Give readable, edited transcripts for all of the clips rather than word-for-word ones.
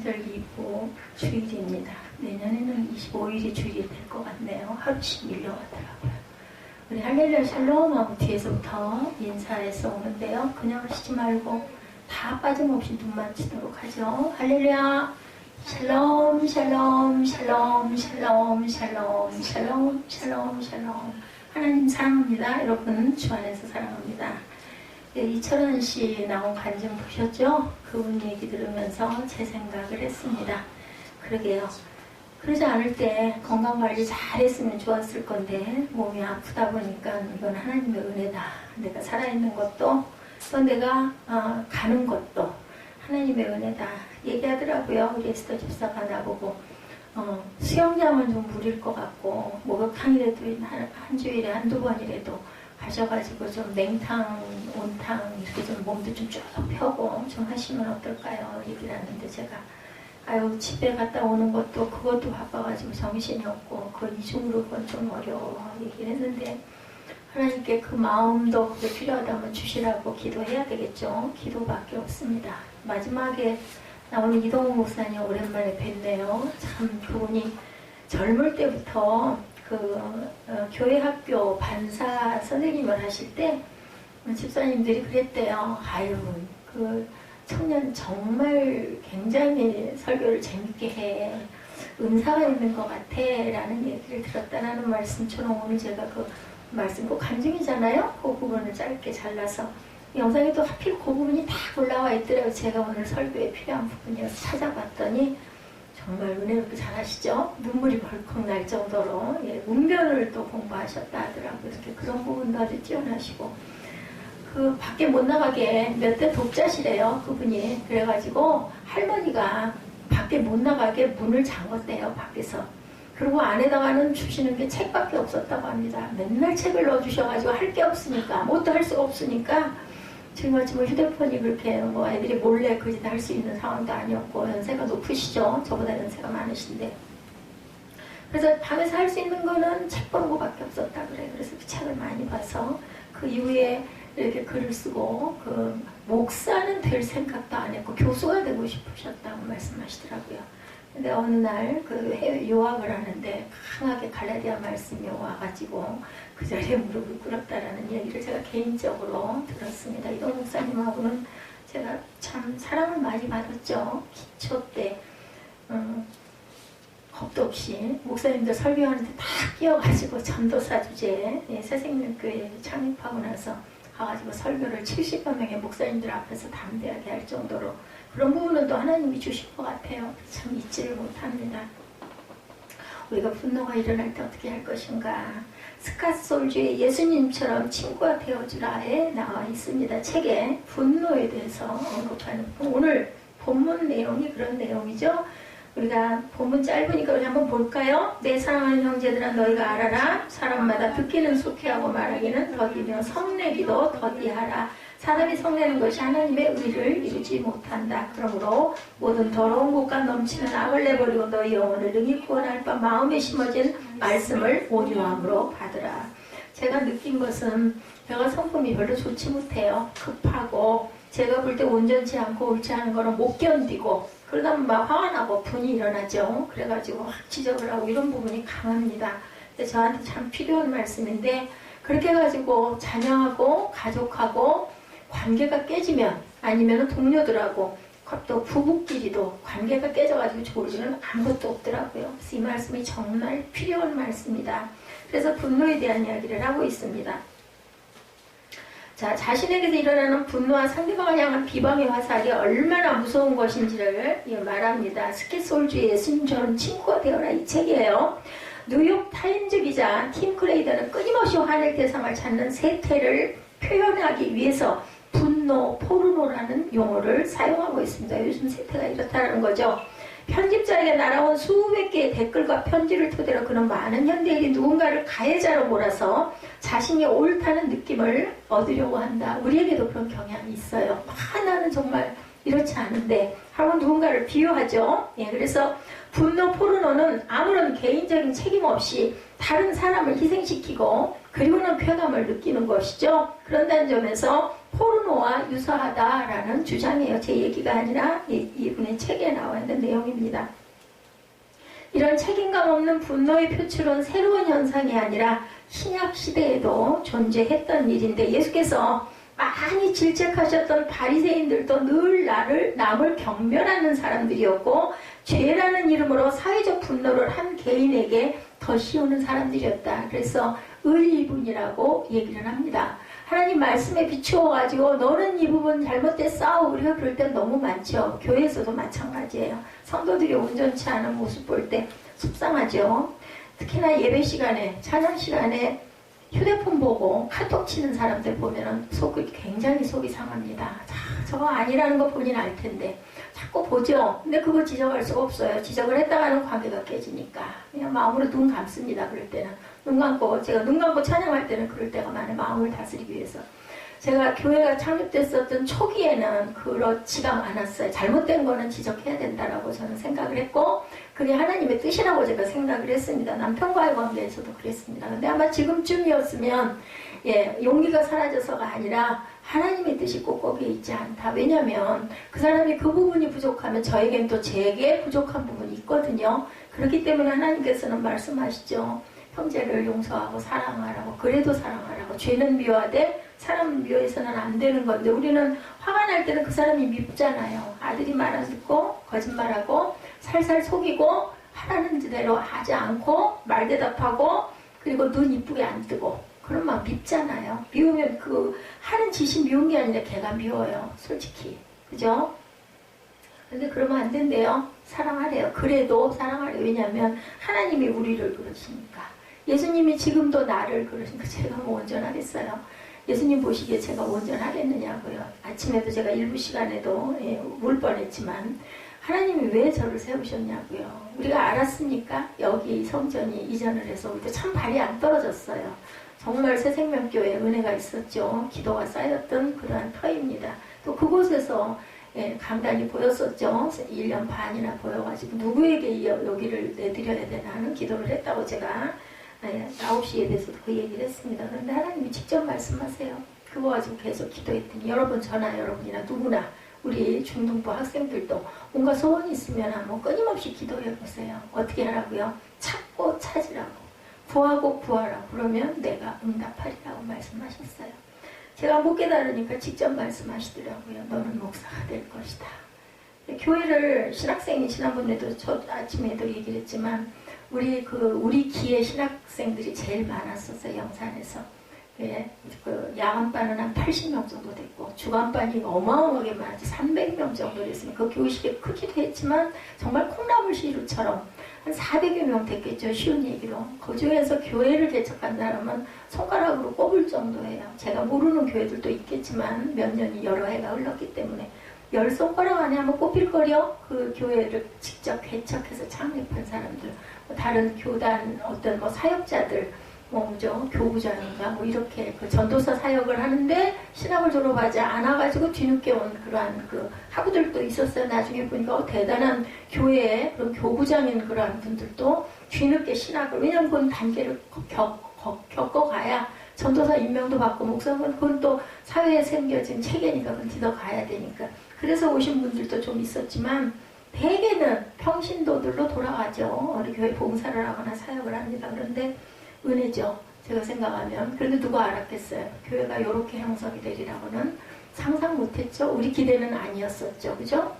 성탄절 이후 주일입니다. 내년에는 25일이 주일이 될 것 같네요. 하루씩 밀려가더라고요. 우리 할렐루야 샬롬 하고 뒤에서부터 인사해서 오는데요. 그냥 하시지 말고 다 빠짐없이 눈 맞추도록 하죠. 할렐루야 샬롬 샬롬 샬롬 샬롬 샬롬 샬롬 샬롬 샬롬. 하나님 사랑합니다. 여러분 주 안에서 사랑합니다. 이철원 씨 나온 간증 보셨죠? 그분 얘기 들으면서 제 생각을 했습니다. 그러게요. 그러지 않을 때 건강관리 잘 했으면 좋았을 건데 몸이 아프다 보니까 이건 하나님의 은혜다. 내가 살아있는 것도 또 내가 가는 것도 하나님의 은혜다 얘기하더라고요. 우리 에스더 집사가 나보고 수영장은 좀 무리일 것 같고 목욕탕이라도 한 주일에 한두 번이라도 가셔가지고 좀 냉탕, 온탕 이렇게 좀 몸도 좀 쭉 펴고 좀 하시면 어떨까요? 얘기를 하는데 제가 아유 집에 갔다 오는 것도 그것도 바빠가지고 정신이 없고 그건 이중으로 그건 좀 어려워 얘기를 했는데 하나님께 그 마음도 그게 필요하다면 주시라고 기도해야 되겠죠. 기도밖에 없습니다. 마지막에 나오는 이동훈 목사님 오랜만에 뵀네요. 참 그분이 젊을 때부터 교회 학교 반사 선생님을 하실 때 집사님들이 그랬대요. 아유 그 청년 정말 굉장히 설교를 재밌게 해. 은사가 있는 것 같아 라는 얘기를 들었다는 말씀처럼 오늘 제가 그 말씀 꼭 간증이잖아요. 그 부분을 짧게 잘라서 영상에도 하필 그 부분이 다 올라와 있더라고요. 제가 오늘 설교에 필요한 부분이어서 찾아봤더니 정말 은혜롭게 잘하시죠? 눈물이 벌컥 날 정도로 문변을 또 공부하셨다 하더라고요. 이렇게 그런 부분도 아주 뛰어나시고 그 밖에 못 나가게 몇 대 독자시래요. 그분이. 그래가지고 할머니가 밖에 못 나가게 문을 잠궜대요. 밖에서. 그리고 안에다가는 주시는 게 책밖에 없었다고 합니다. 맨날 책을 넣어주셔가지고 할 게 없으니까 아무것도 할 수가 없으니까 지금같이 휴대폰이 그렇게 애들이 몰래 그 짓 할 수 있는 상황도 아니었고 연세가 높으시죠. 저보다 연세가 많으신데 그래서 방에서 할 수 있는 거는 책 보는 거밖에 없었다 그래. 그래서 그 책을 많이 봐서 그 이후에 이렇게 글을 쓰고 그 목사는 될 생각도 안 했고 교수가 되고 싶으셨다고 말씀하시더라고요. 근데 어느 날 그 해외 유학을 하는데 강하게 갈라디아 말씀이 와가지고 그 자리에 무릎을 꿇었다라는 얘기를 제가 개인적으로 들었습니다. 이동 목사님하고는 제가 참 사랑을 많이 받았죠. 기초 때 겁도 없이 목사님들 설교하는데 다 끼어가지고 전도사 주제에 새생명교회 창립하고 나서 가가지고 설교를 70여 명의 목사님들 앞에서 담대하게 할 정도로 그런 부분은 또 하나님이 주신 것 같아요. 참 잊지를 못합니다. 우리가 분노가 일어날 때 어떻게 할 것인가. 스캇솔주의 예수님처럼 친구가 되어주라에 나와 있습니다. 책에 분노에 대해서 언급하는 오늘 본문 내용이 그런 내용이죠. 우리가 본문 짧으니까 우리 한번 볼까요? 내 사랑하는 형제들아 너희가 알아라. 사람마다 듣기는 속히하고 말하기는 더디며 성내기도 더디하라. 사람이 성내는 것이 하나님의 의를 이루지 못한다. 그러므로 모든 더러운 것과 넘치는 악을 내버리고 너희 영혼을 능히 구원할 바 마음에 심어진 말씀을 온유함으로 받으라. 제가 느낀 것은 제가 성품이 별로 좋지 못해요. 급하고 제가 볼 때 온전치 않고 옳지 않은 거는 못 견디고 그러다 막 화가 나고 분이 일어나죠. 그래가지고 확 지적을 하고 이런 부분이 강합니다. 근데 저한테 참 필요한 말씀인데 그렇게 해가지고 자녀하고 가족하고 관계가 깨지면 아니면 동료들하고 또 부부끼리도 관계가 깨져가지고 좋을 일은 아무것도 없더라고요. 그래서 이 말씀이 정말 필요한 말씀이다. 그래서 분노에 대한 이야기를 하고 있습니다. 자, 자신에게서 일어나는 분노와 상대방을 향한 비방의 화살이 얼마나 무서운 것인지를 말합니다. 스캇솔주의 예수님처럼 친구가 되어라 이 책이에요. 뉴욕 타임즈 기자 팀 크레이더는 끊임없이 화낼 대상을 찾는 세태를 표현하기 위해서 분노, 포르노라는 용어를 사용하고 있습니다. 요즘 세태가 이렇다는 거죠. 편집자에게 날아온 수백 개의 댓글과 편지를 토대로 그는 많은 현대인이 누군가를 가해자로 몰아서 자신이 옳다는 느낌을 얻으려고 한다. 우리에게도 그런 경향이 있어요. 나는 정말 이렇지 않은데 하고 누군가를 비유하죠. 그래서 분노 포르노는 아무런 개인적인 책임 없이 다른 사람을 희생시키고 그리고는 쾌감을 느끼는 것이죠. 그런다는 점에서 포르노와 유사하다라는 주장이에요. 제 얘기가 아니라 이분의 책에 나와 있는 내용입니다. 이런 책임감 없는 분노의 표출은 새로운 현상이 아니라 신약 시대에도 존재했던 일인데, 예수께서 많이 질책하셨던 바리새인들도 늘 남을 경멸하는 사람들이었고, 죄라는 이름으로 사회적 분노를 한 개인에게 더 씌우는 사람들이었다. 그래서 의리분이라고 얘기를 합니다. 하나님 말씀에 비추어가지고 너는 이 부분 잘못됐어, 우리가 그럴 땐 너무 많죠. 교회에서도 마찬가지예요. 성도들이 온전치 않은 모습 볼 때 속상하죠. 특히나 예배 시간에, 찬양 시간에 휴대폰 보고 카톡 치는 사람들 보면은 굉장히 속이 상합니다. 자, 저거 아니라는 거 본인 알 텐데 자꾸 보죠. 근데 그거 지적할 수가 없어요. 지적을 했다가는 관계가 깨지니까 그냥 마음으로 눈 감습니다. 그럴 때는 눈 감고, 제가 눈 감고 찬양할 때는 그럴 때가 많아요. 마음을 다스리기 위해서. 제가 교회가 창립됐었던 초기에는 그렇지가 않았어요. 잘못된 거는 지적해야 된다라고 저는 생각을 했고, 그게 하나님의 뜻이라고 제가 생각을 했습니다. 남편과의 관계에서도 그랬습니다. 근데 아마 지금쯤이었으면 용기가 사라져서가 아니라 하나님의 뜻이 꼭 거기에 있지 않다. 왜냐하면 그 사람이 그 부분이 부족하면 저에겐 또 제게 부족한 부분이 있거든요. 그렇기 때문에 하나님께서는 말씀하시죠. 형제를 용서하고 사랑하라고. 그래도 사랑하라고. 죄는 미워하되 사람은 미워해서는 안 되는 건데, 우리는 화가 날 때는 그 사람이 밉잖아요. 아들이 말 안 듣고 거짓말하고 살살 속이고 하라는 대로 하지 않고 말대답하고 그리고 눈 이쁘게 안 뜨고 그럼 막 밉잖아요. 미우면 그 하는 짓이 미운 게 아니라 걔가 미워요. 솔직히. 그죠? 근데 그러면 안 된대요. 사랑하래요. 그래도 사랑하래요. 왜냐하면 하나님이 우리를 그러시니까. 예수님이 지금도 나를 그러시니까 제가 뭐 온전하겠어요. 예수님 보시기에 제가 온전하겠느냐고요. 아침에도 제가 일부 시간에도 울 뻔했지만 하나님이 왜 저를 세우셨냐고요. 우리가 알았으니까 여기 성전이 이전을 해서 우리도 참 발이 안 떨어졌어요. 정말 새생명교회에 은혜가 있었죠. 기도가 쌓였던 그러한 터입니다. 또 그곳에서 강단이 보였었죠. 1년 반이나 보여가지고 누구에게 여기를 내드려야 되나 하는 기도를 했다고 제가 9시 예배에서도 그 얘기를 했습니다. 그런데 하나님이 직접 말씀하세요. 그거 가지고 계속 기도했더니 여러분, 저나 여러분이나 누구나 우리 중등부 학생들도 뭔가 소원이 있으면 한번 끊임없이 기도해보세요. 어떻게 하라고요? 찾고 찾으라고, 구하고 구하라고. 그러면 내가 응답하리라고 말씀하셨어요. 제가 못 깨달으니까 직접 말씀하시더라고요. 너는 목사가 될 것이다. 교회를 신학생이 지난번에도 저 아침에도 얘기를 했지만 우리 기회 신학생들이 제일 많았었어요. 영산에서. 그 야간반은 한 80명 정도 됐고 주간반이 어마어마하게 많았지. 300명 정도 됐으면 그 교식이 크기도 했지만 정말 콩나물 시루처럼 한 400여 명 됐겠죠. 쉬운 얘기로. 그 중에서 교회를 개척한 사람은 손가락으로 꼽을 정도예요. 제가 모르는 교회들도 있겠지만 몇 년이 여러 해가 흘렀기 때문에 10손가락 안에 한번 꼽힐거려. 그 교회를 직접 개척해서 창립한 사람들, 다른 교단 어떤 사역자들, 교부장인가 이렇게 그 전도사 사역을 하는데 신학을 졸업하지 않아가지고 뒤늦게 온 그러한 그 학우들도 있었어요. 나중에 보니까 대단한 교회에 그런 교부장인 그러한 분들도 뒤늦게 신학을, 왜냐면 그건 단계를 겪어가야 전도사 임명도 받고 목사는 그건 또 사회에 생겨진 체계니까 그건 뒤져가야 되니까. 그래서 오신 분들도 좀 있었지만 대개는 평신도들로 돌아가죠. 우리 교회 봉사를 하거나 사역을 합니다. 그런데 은혜죠. 제가 생각하면. 그래도 누가 알았겠어요. 교회가 이렇게 형성이 되리라고는 상상 못했죠. 우리 기대는 아니었었죠. 그죠?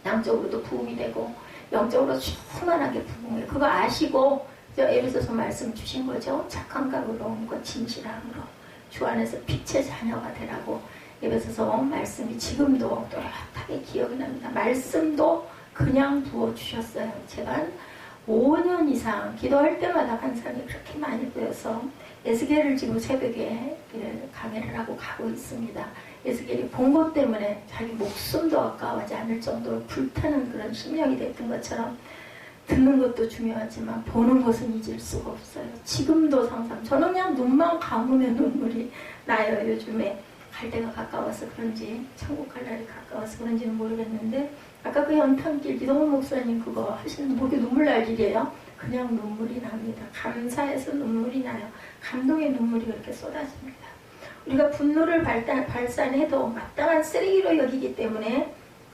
양적으로도 부흥이 되고 영적으로 충만하게 부흥해요. 그거 아시고 에베소서 말씀 주신 거죠. 착한 가부러움과 진실함으로 주 안에서 빛의 자녀가 되라고 에베소서 말씀이 지금도 또렷하게 기억이 납니다. 말씀도 그냥 부어주셨어요. 제가 한 5년 이상 기도할 때마다 환상이 그렇게 많이 보여서 에스겔을 지금 새벽에 강의를 하고 가고 있습니다. 에스겔이 본 것 때문에 자기 목숨도 아까워하지 않을 정도로 불타는 그런 심령이 됐던 것처럼 듣는 것도 중요하지만 보는 것은 잊을 수가 없어요. 지금도 상상. 저는 그냥 눈만 감으면 눈물이 나요. 요즘에 갈 때가 가까워서 그런지, 천국 갈 날이 가까워서 그런지는 모르겠는데 아까 그 연탄길 이동훈 목사님 그거 하시는 목에 눈물 날 일이에요. 그냥 눈물이 납니다. 감사해서 눈물이 나요. 감동의 눈물이 그렇게 쏟아집니다. 우리가 분노를 발산해도 마땅한 쓰레기로 여기기 때문에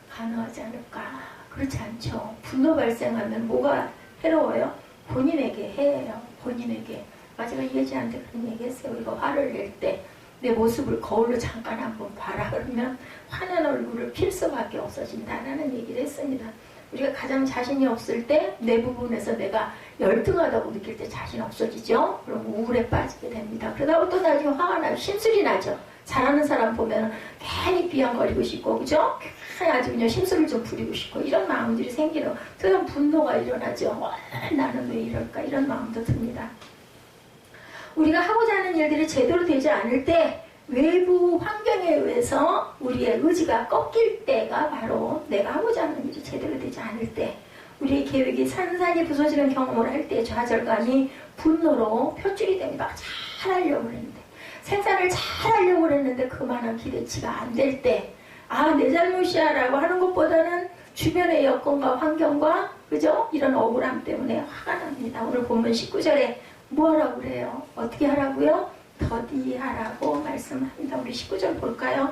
가능하지 않을까. 그렇지 않죠. 분노 발생하면 뭐가 해로워요? 본인에게 해예요. 본인에게. 제가 예지한테 그런 얘기 했어요. 우리가 화를 낼 때 내 모습을 거울로 잠깐 한번 봐라. 그러면 화난 얼굴을 필 수밖에 없어진다라는 얘기를 했습니다. 우리가 가장 자신이 없을 때 내 부분에서 내가 열등하다고 느낄 때 자신 없어지죠. 그럼 우울에 빠지게 됩니다. 그러다가 또 나중에 화가 나요. 심술이 나죠. 잘하는 사람 보면 괜히 비양거리고 싶고, 그죠? 괜히 아주 그냥 심술을 좀 부리고 싶고, 이런 마음들이 생기는 그런 분노가 일어나죠. 나는 왜 이럴까? 이런 마음도 듭니다. 우리가 하고자 하는 일들이 제대로 되지 않을 때 외부 환경에 의해서 우리의 의지가 꺾일 때가 바로 내가 하고자 하는 일이 제대로 되지 않을 때, 우리의 계획이 산산이 부서지는 경험을 할 때 좌절감이 분노로 표출이 됩니다. 잘하려고 했는데, 생산을 잘하려고 했는데 그만한 기대치가 안 될 때, 내 잘못이야 라고 하는 것보다는 주변의 여건과 환경과, 그죠? 이런 억울함 때문에 화가 납니다. 오늘 본문 19절에 뭐 하라고 그래요? 어떻게 하라고요? 더디하라고 말씀합니다. 우리 19절 볼까요?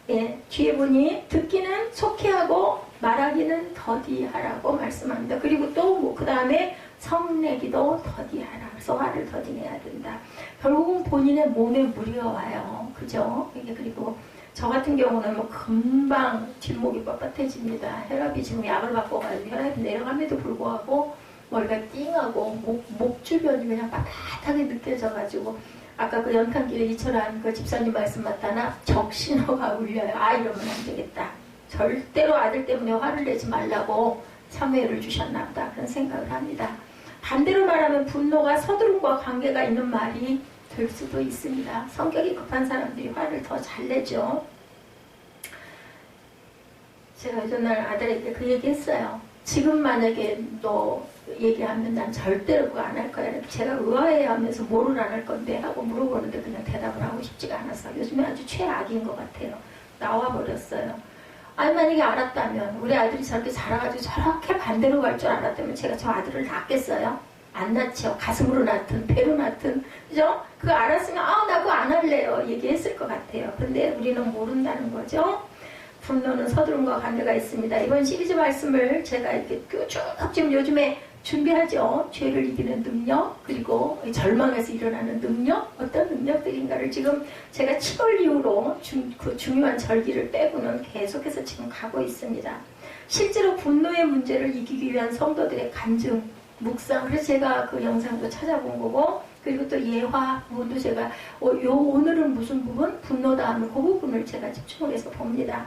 예, 뒤에 보니 듣기는 속히하고 말하기는 더디하라고 말씀합니다. 그리고 또 그 다음에 성내기도 더디하라. 그래서 화를 더디내야 된다. 결국은 본인의 몸에 무리가 와요. 그죠? 이게 그리고 저 같은 경우는 뭐 금방 뒷목이 뻣뻣해집니다. 혈압이 지금 약을 바꿔가지고 혈압이 내려감에도 불구하고 머리가 띵하고 목 주변이 그냥 빳빳하게 느껴져가지고, 아까 그 연탄길에 이철한 그 집사님 말씀 맞다나 적신호가 울려요. 이러면 안 되겠다. 절대로 아들 때문에 화를 내지 말라고 사무엘을 주셨나 보다. 그런 생각을 합니다. 반대로 말하면 분노가 서두름과 관계가 있는 말이 될 수도 있습니다. 성격이 급한 사람들이 화를 더 잘 내죠. 제가 전날 아들에게 그 얘기 했어요. 지금 만약에 너 얘기하면 난 절대로 그거 안 할 거야. 제가 의아해 하면서 뭐를 안 할 건데 하고 물어보는데 그냥 대답을 하고 싶지가 않았어요. 요즘에 아주 최악인 것 같아요. 나와버렸어요. 만약에 알았다면, 우리 아들이 저렇게 자라가지고 저렇게 반대로 갈 줄 알았다면 제가 저 아들을 낳겠어요? 안 낳죠. 가슴으로 낳든 배로 낳든, 그죠? 그거 알았으면 나 그거 안 할래요 얘기했을 것 같아요. 근데 우리는 모른다는 거죠. 분노는 서두름과 관계가 있습니다. 이번 시리즈 말씀을 제가 이렇게 쭉 지금 요즘에 준비하죠. 죄를 이기는 능력, 그리고 절망에서 일어나는 능력, 어떤 능력들인가를 지금 제가 7월 이후로 그 중요한 절기를 빼고는 계속해서 지금 가고 있습니다. 실제로 분노의 문제를 이기기 위한 성도들의 간증, 묵상, 그래서 제가 그 영상도 찾아본 거고, 그리고 또 예화 부분도 제가 오늘은 무슨 부분? 분노다 하는 그 부분을 제가 집중을 해서 봅니다.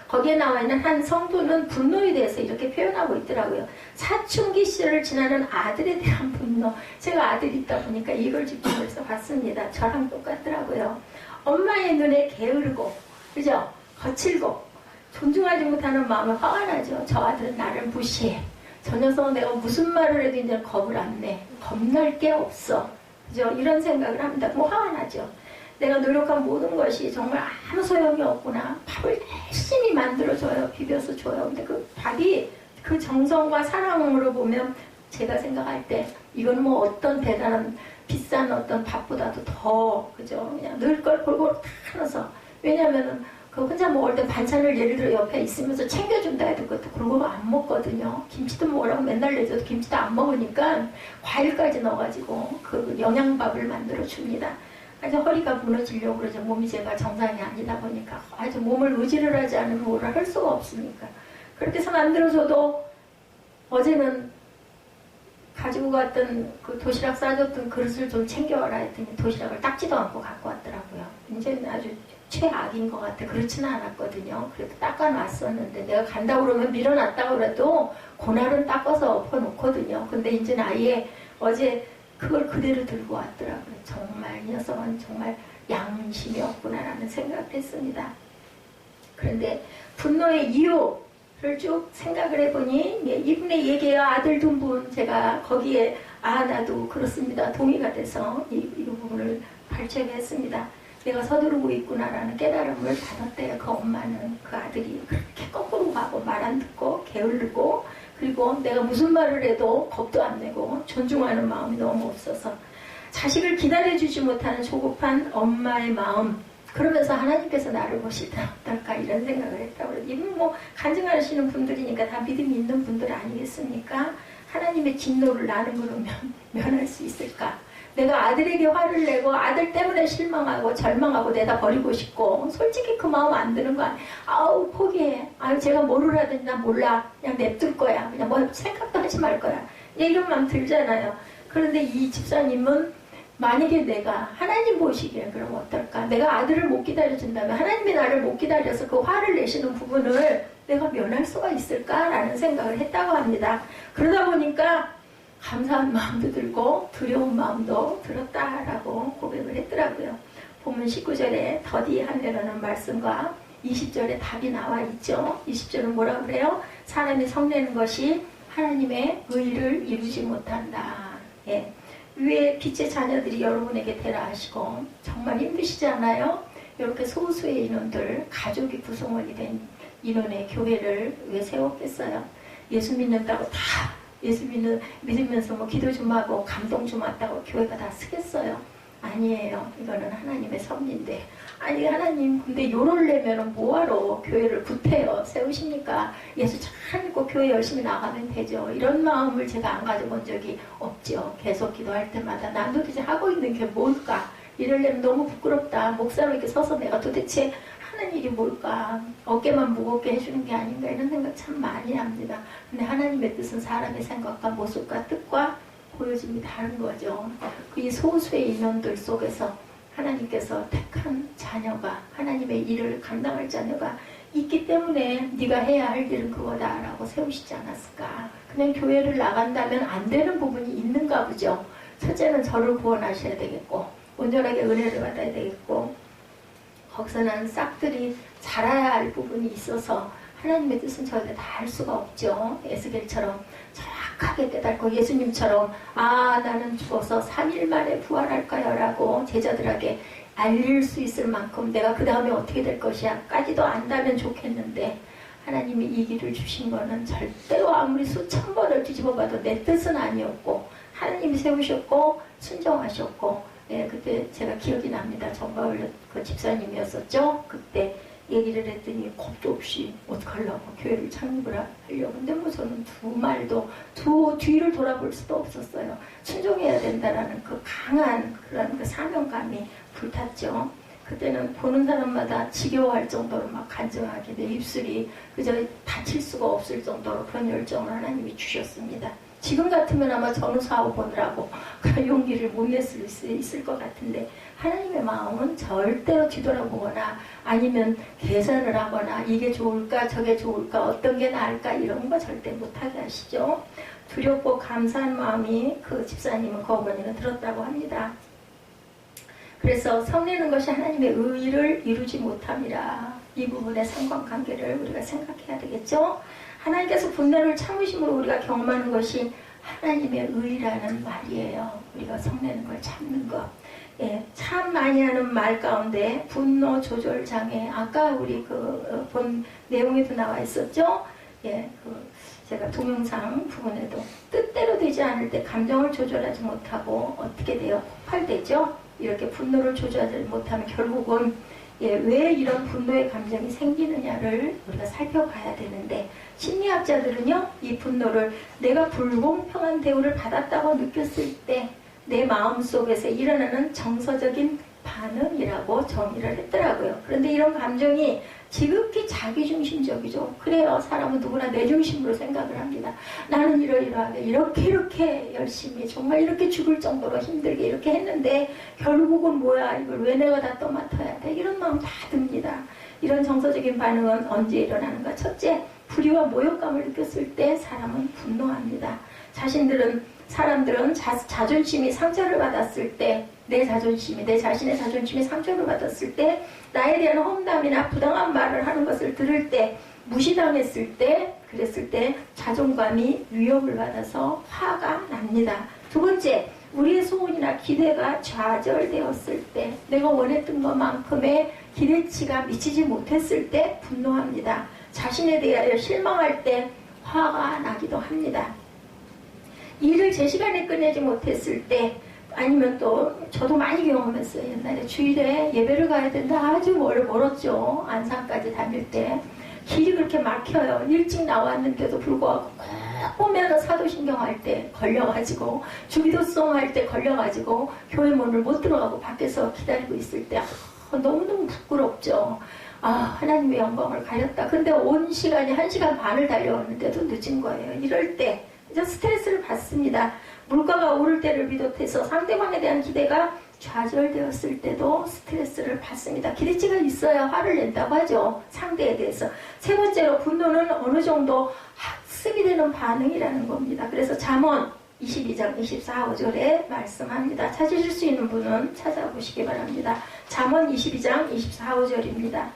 거기에 나와 있는 한 성도는 분노에 대해서 이렇게 표현하고 있더라고요. 사춘기 시절을 지나는 아들에 대한 분노. 제가 아들이 있다 보니까 이걸 집중해서 봤습니다. 저랑 똑같더라고요. 엄마의 눈에 게으르고, 그죠? 거칠고, 존중하지 못하는 마음에 화가 나죠. 저 아들은 나를 무시해. 저 녀석은 내가 무슨 말을 해도 이제 겁을 안 내. 겁날 게 없어. 그죠? 이런 생각을 합니다. 뭐 화가 나죠. 내가 노력한 모든 것이 정말 아무 소용이 없구나. 밥을 열심히 만들어줘요. 비벼서 줘요. 근데 그 밥이 그 정성과 사랑으로 보면 제가 생각할 때 이건 뭐 어떤 대단한 비싼 어떤 밥보다도 더, 그죠? 그냥 늘 걸 골고루 다 넣어서. 왜냐면은 그 혼자 먹을 때 반찬을 예를 들어 옆에 있으면서 챙겨준다 해도 그것도 골고루 안 먹거든요. 김치도 먹으라고 맨날 내줘도 김치도 안 먹으니까 과일까지 넣어가지고 그 영양밥을 만들어 줍니다. 아주 허리가 무너지려고 그러죠. 몸이 제가 정상이 아니다 보니까 아주 몸을 의지를 하지 않으면 뭐라 할 수가 없으니까. 그렇게 해서 만들어줘도 어제는 가지고 갔던 그 도시락 싸줬던 그릇을 좀 챙겨와라 했더니 도시락을 닦지도 않고 갖고 왔더라고요. 이제는 아주 최악인 것 같아. 그렇지는 않았거든요. 그래도 닦아놨었는데 내가 간다 그러면 밀어놨다고 그래도 그날은 닦아서 엎어놓거든요. 근데 이제는 아예 어제 그걸 그대로 들고 왔더라고요. 정말 이 녀석은 정말 양심이 없구나라는 생각을 했습니다. 그런데 분노의 이유를 쭉 생각을 해보니 이분의 얘기예요. 아들 둔 분 제가 거기에 나도 그렇습니다. 동의가 돼서 이 부분을 발췌했습니다. 내가 서두르고 있구나라는 깨달음을 받았대요. 그 엄마는 그 아들이 그렇게 거꾸로 가고 말 안 듣고 게을르고, 그리고 내가 무슨 말을 해도 겁도 안 내고 존중하는 마음이 너무 없어서 자식을 기다려주지 못하는 조급한 엄마의 마음, 그러면서 하나님께서 나를 보실 때 어떨까 이런 생각을 했다고. 이분 뭐 간증하시는 분들이니까 다 믿음이 있는 분들 아니겠습니까? 하나님의 진노를 나는 그러면 면할 수 있을까? 내가 아들에게 화를 내고 아들 때문에 실망하고 절망하고 내다 버리고 싶고 솔직히 그 마음 안 드는 거 아니야. 아우 포기해. 아유 제가 뭐를 하든지 나 몰라. 그냥 냅둘 거야. 그냥 뭐 생각도 하지 말 거야. 이런 마음 들잖아요. 그런데 이 집사님은 만약에 내가 하나님 보시기에 그럼 어떨까? 내가 아들을 못 기다려준다면 하나님이 나를 못 기다려서 그 화를 내시는 부분을 내가 면할 수가 있을까라는 생각을 했다고 합니다. 그러다 보니까 감사한 마음도 들고 두려운 마음도 들었다라고 고백을 했더라고요. 보면 19절에 더디하네라는 말씀과 20절에 답이 나와 있죠. 20절은 뭐라 그래요? 사람이 성내는 것이 하나님의 의를 이루지 못한다. 예. 위에 빛의 자녀들이 여러분에게 되라 하시고 정말 힘드시지 않아요? 이렇게 소수의 인원들, 가족이 구성원이 된 인원의 교회를 왜 세웠겠어요? 예수 믿는다고 다 예수 믿으면서 뭐 기도 좀 하고 감동 좀 왔다고 교회가 다 쓰겠어요? 아니에요. 이거는 하나님의 섭리인데. 아니 하나님 근데 요럴려면 뭐하러 교회를 구태여 세우십니까? 예수 잘 믿고 교회 열심히 나가면 되죠. 이런 마음을 제가 안 가져본 적이 없죠. 계속 기도할 때마다 난 도대체 하고 있는 게 뭘까? 이러려면 너무 부끄럽다. 목사로 이렇게 서서 내가 도대체 하는 일이 뭘까? 어깨만 무겁게 해주는 게 아닌가 이런 생각 참 많이 합니다. 근데 하나님의 뜻은 사람의 생각과 모습과 뜻과 보여짐이 다른 거죠. 이 소수의 인원들 속에서 하나님께서 택한 자녀가 하나님의 일을 감당할 자녀가 있기 때문에 네가 해야 할 일은 그거다라고 세우시지 않았을까. 그냥 교회를 나간다면 안 되는 부분이 있는가 보죠. 첫째는 저를 구원하셔야 되겠고 온전하게 은혜를 받아야 되겠고 거기서 난 싹들이 자라야 할 부분이 있어서 하나님의 뜻은 저희가 다 할 수가 없죠. 에스겔처럼 정확하게 깨닫고 예수님처럼 아 나는 죽어서 3일 만에 부활할까요? 라고 제자들에게 알릴 수 있을 만큼 내가 그 다음에 어떻게 될 것이야 까지도 안다면 좋겠는데 하나님이 이 길을 주신 거는 절대로 아무리 수천 번을 뒤집어봐도 내 뜻은 아니었고 하나님이 세우셨고 순종하셨고 예, 그때 제가 기억이 납니다. 정가을 그 집사님이었었죠. 그때 얘기를 했더니 겁도 없이 어떡하려고 교회를 창립을 하려고. 근데 뭐 저는 두 말도 뒤를 돌아볼 수도 없었어요. 순종해야 된다라는 그 강한 그런 그 사명감이 불탔죠. 그때는 보는 사람마다 지겨워할 정도로 막 간증하게 내 입술이 그저 다칠 수가 없을 정도로 그런 열정을 하나님이 주셨습니다. 지금 같으면 아마 전후사하고 보느라고 그런 용기를 못 냈을 수 있을 것 같은데 하나님의 마음은 절대로 뒤돌아보거나 아니면 계산을 하거나 이게 좋을까 저게 좋을까 어떤 게 나을까 이런 거 절대 못하게 하시죠. 두렵고 감사한 마음이 그 집사님은 그 어머니는 들었다고 합니다. 그래서 성내는 것이 하나님의 의를 이루지 못함이라. 이 부분의 상관관계를 우리가 생각해야 되겠죠. 하나님께서 분노를 참으심으로 우리가 경험하는 것이 하나님의 의라는 말이에요. 우리가 성내는 걸 참는 것. 예, 참 많이 하는 말 가운데 분노 조절 장애. 아까 우리 본 내용에도 나와 있었죠. 예, 제가 동영상 부분에도 뜻대로 되지 않을 때 감정을 조절하지 못하고 어떻게 돼요? 폭발되죠. 이렇게 분노를 조절하지 못하면 결국은 예, 왜 이런 분노의 감정이 생기느냐를 우리가 살펴봐야 되는데 심리학자들은요 이 분노를 내가 불공평한 대우를 받았다고 느꼈을 때 내 마음속에서 일어나는 정서적인 반응이라고 정의를 했더라고요. 그런데 이런 감정이 지극히 자기중심적이죠. 그래요. 사람은 누구나 내 중심으로 생각을 합니다. 나는 이러이러하게 이렇게 열심히 정말 이렇게 죽을 정도로 힘들게 이렇게 했는데 결국은 뭐야 이걸 왜 내가 다 떠맡아야 돼 이런 마음 다 듭니다. 이런 정서적인 반응은 언제 일어나는가? 첫째, 불의와 모욕감을 느꼈을 때 사람은 분노합니다. 사람들은 자존심이 상처를 받았을 때 내 자신의 자존심이 상처를 받았을 때 나에 대한 험담이나 부당한 말을 하는 것을 들을 때 무시당했을 때 그랬을 때 자존감이 위협을 받아서 화가 납니다. 두 번째, 우리의 소원이나 기대가 좌절되었을 때 내가 원했던 것만큼의 기대치가 미치지 못했을 때 분노합니다. 자신에 대하여 실망할 때 화가 나기도 합니다. 일을 제 시간에 끝내지 못했을 때 아니면 또 저도 많이 경험했어요. 옛날에 주일에 예배를 가야 된다 아주 멀었죠. 안산까지 다닐 때 길이 그렇게 막혀요. 일찍 나왔는데도 불구하고 보면 사도신경 할 때 걸려가지고 주기도송 할 때 걸려가지고 교회 문을 못 들어가고 밖에서 기다리고 있을 때 너무너무 부끄럽죠. 하나님의 영광을 가렸다. 근데 온 시간이 1시간 반을 달려왔는데도 늦은 거예요. 이럴 때 이제 스트레스를 받습니다. 물가가 오를 때를 비롯해서 상대방에 대한 기대가 좌절되었을 때도 스트레스를 받습니다. 기대치가 있어야 화를 낸다고 하죠. 상대에 대해서. 세 번째로 분노는 어느 정도 학습이 되는 반응이라는 겁니다. 그래서 잠언 22장 24, 5절에 말씀합니다. 찾으실 수 있는 분은 찾아보시기 바랍니다. 잠언 22장 24, 5절입니다.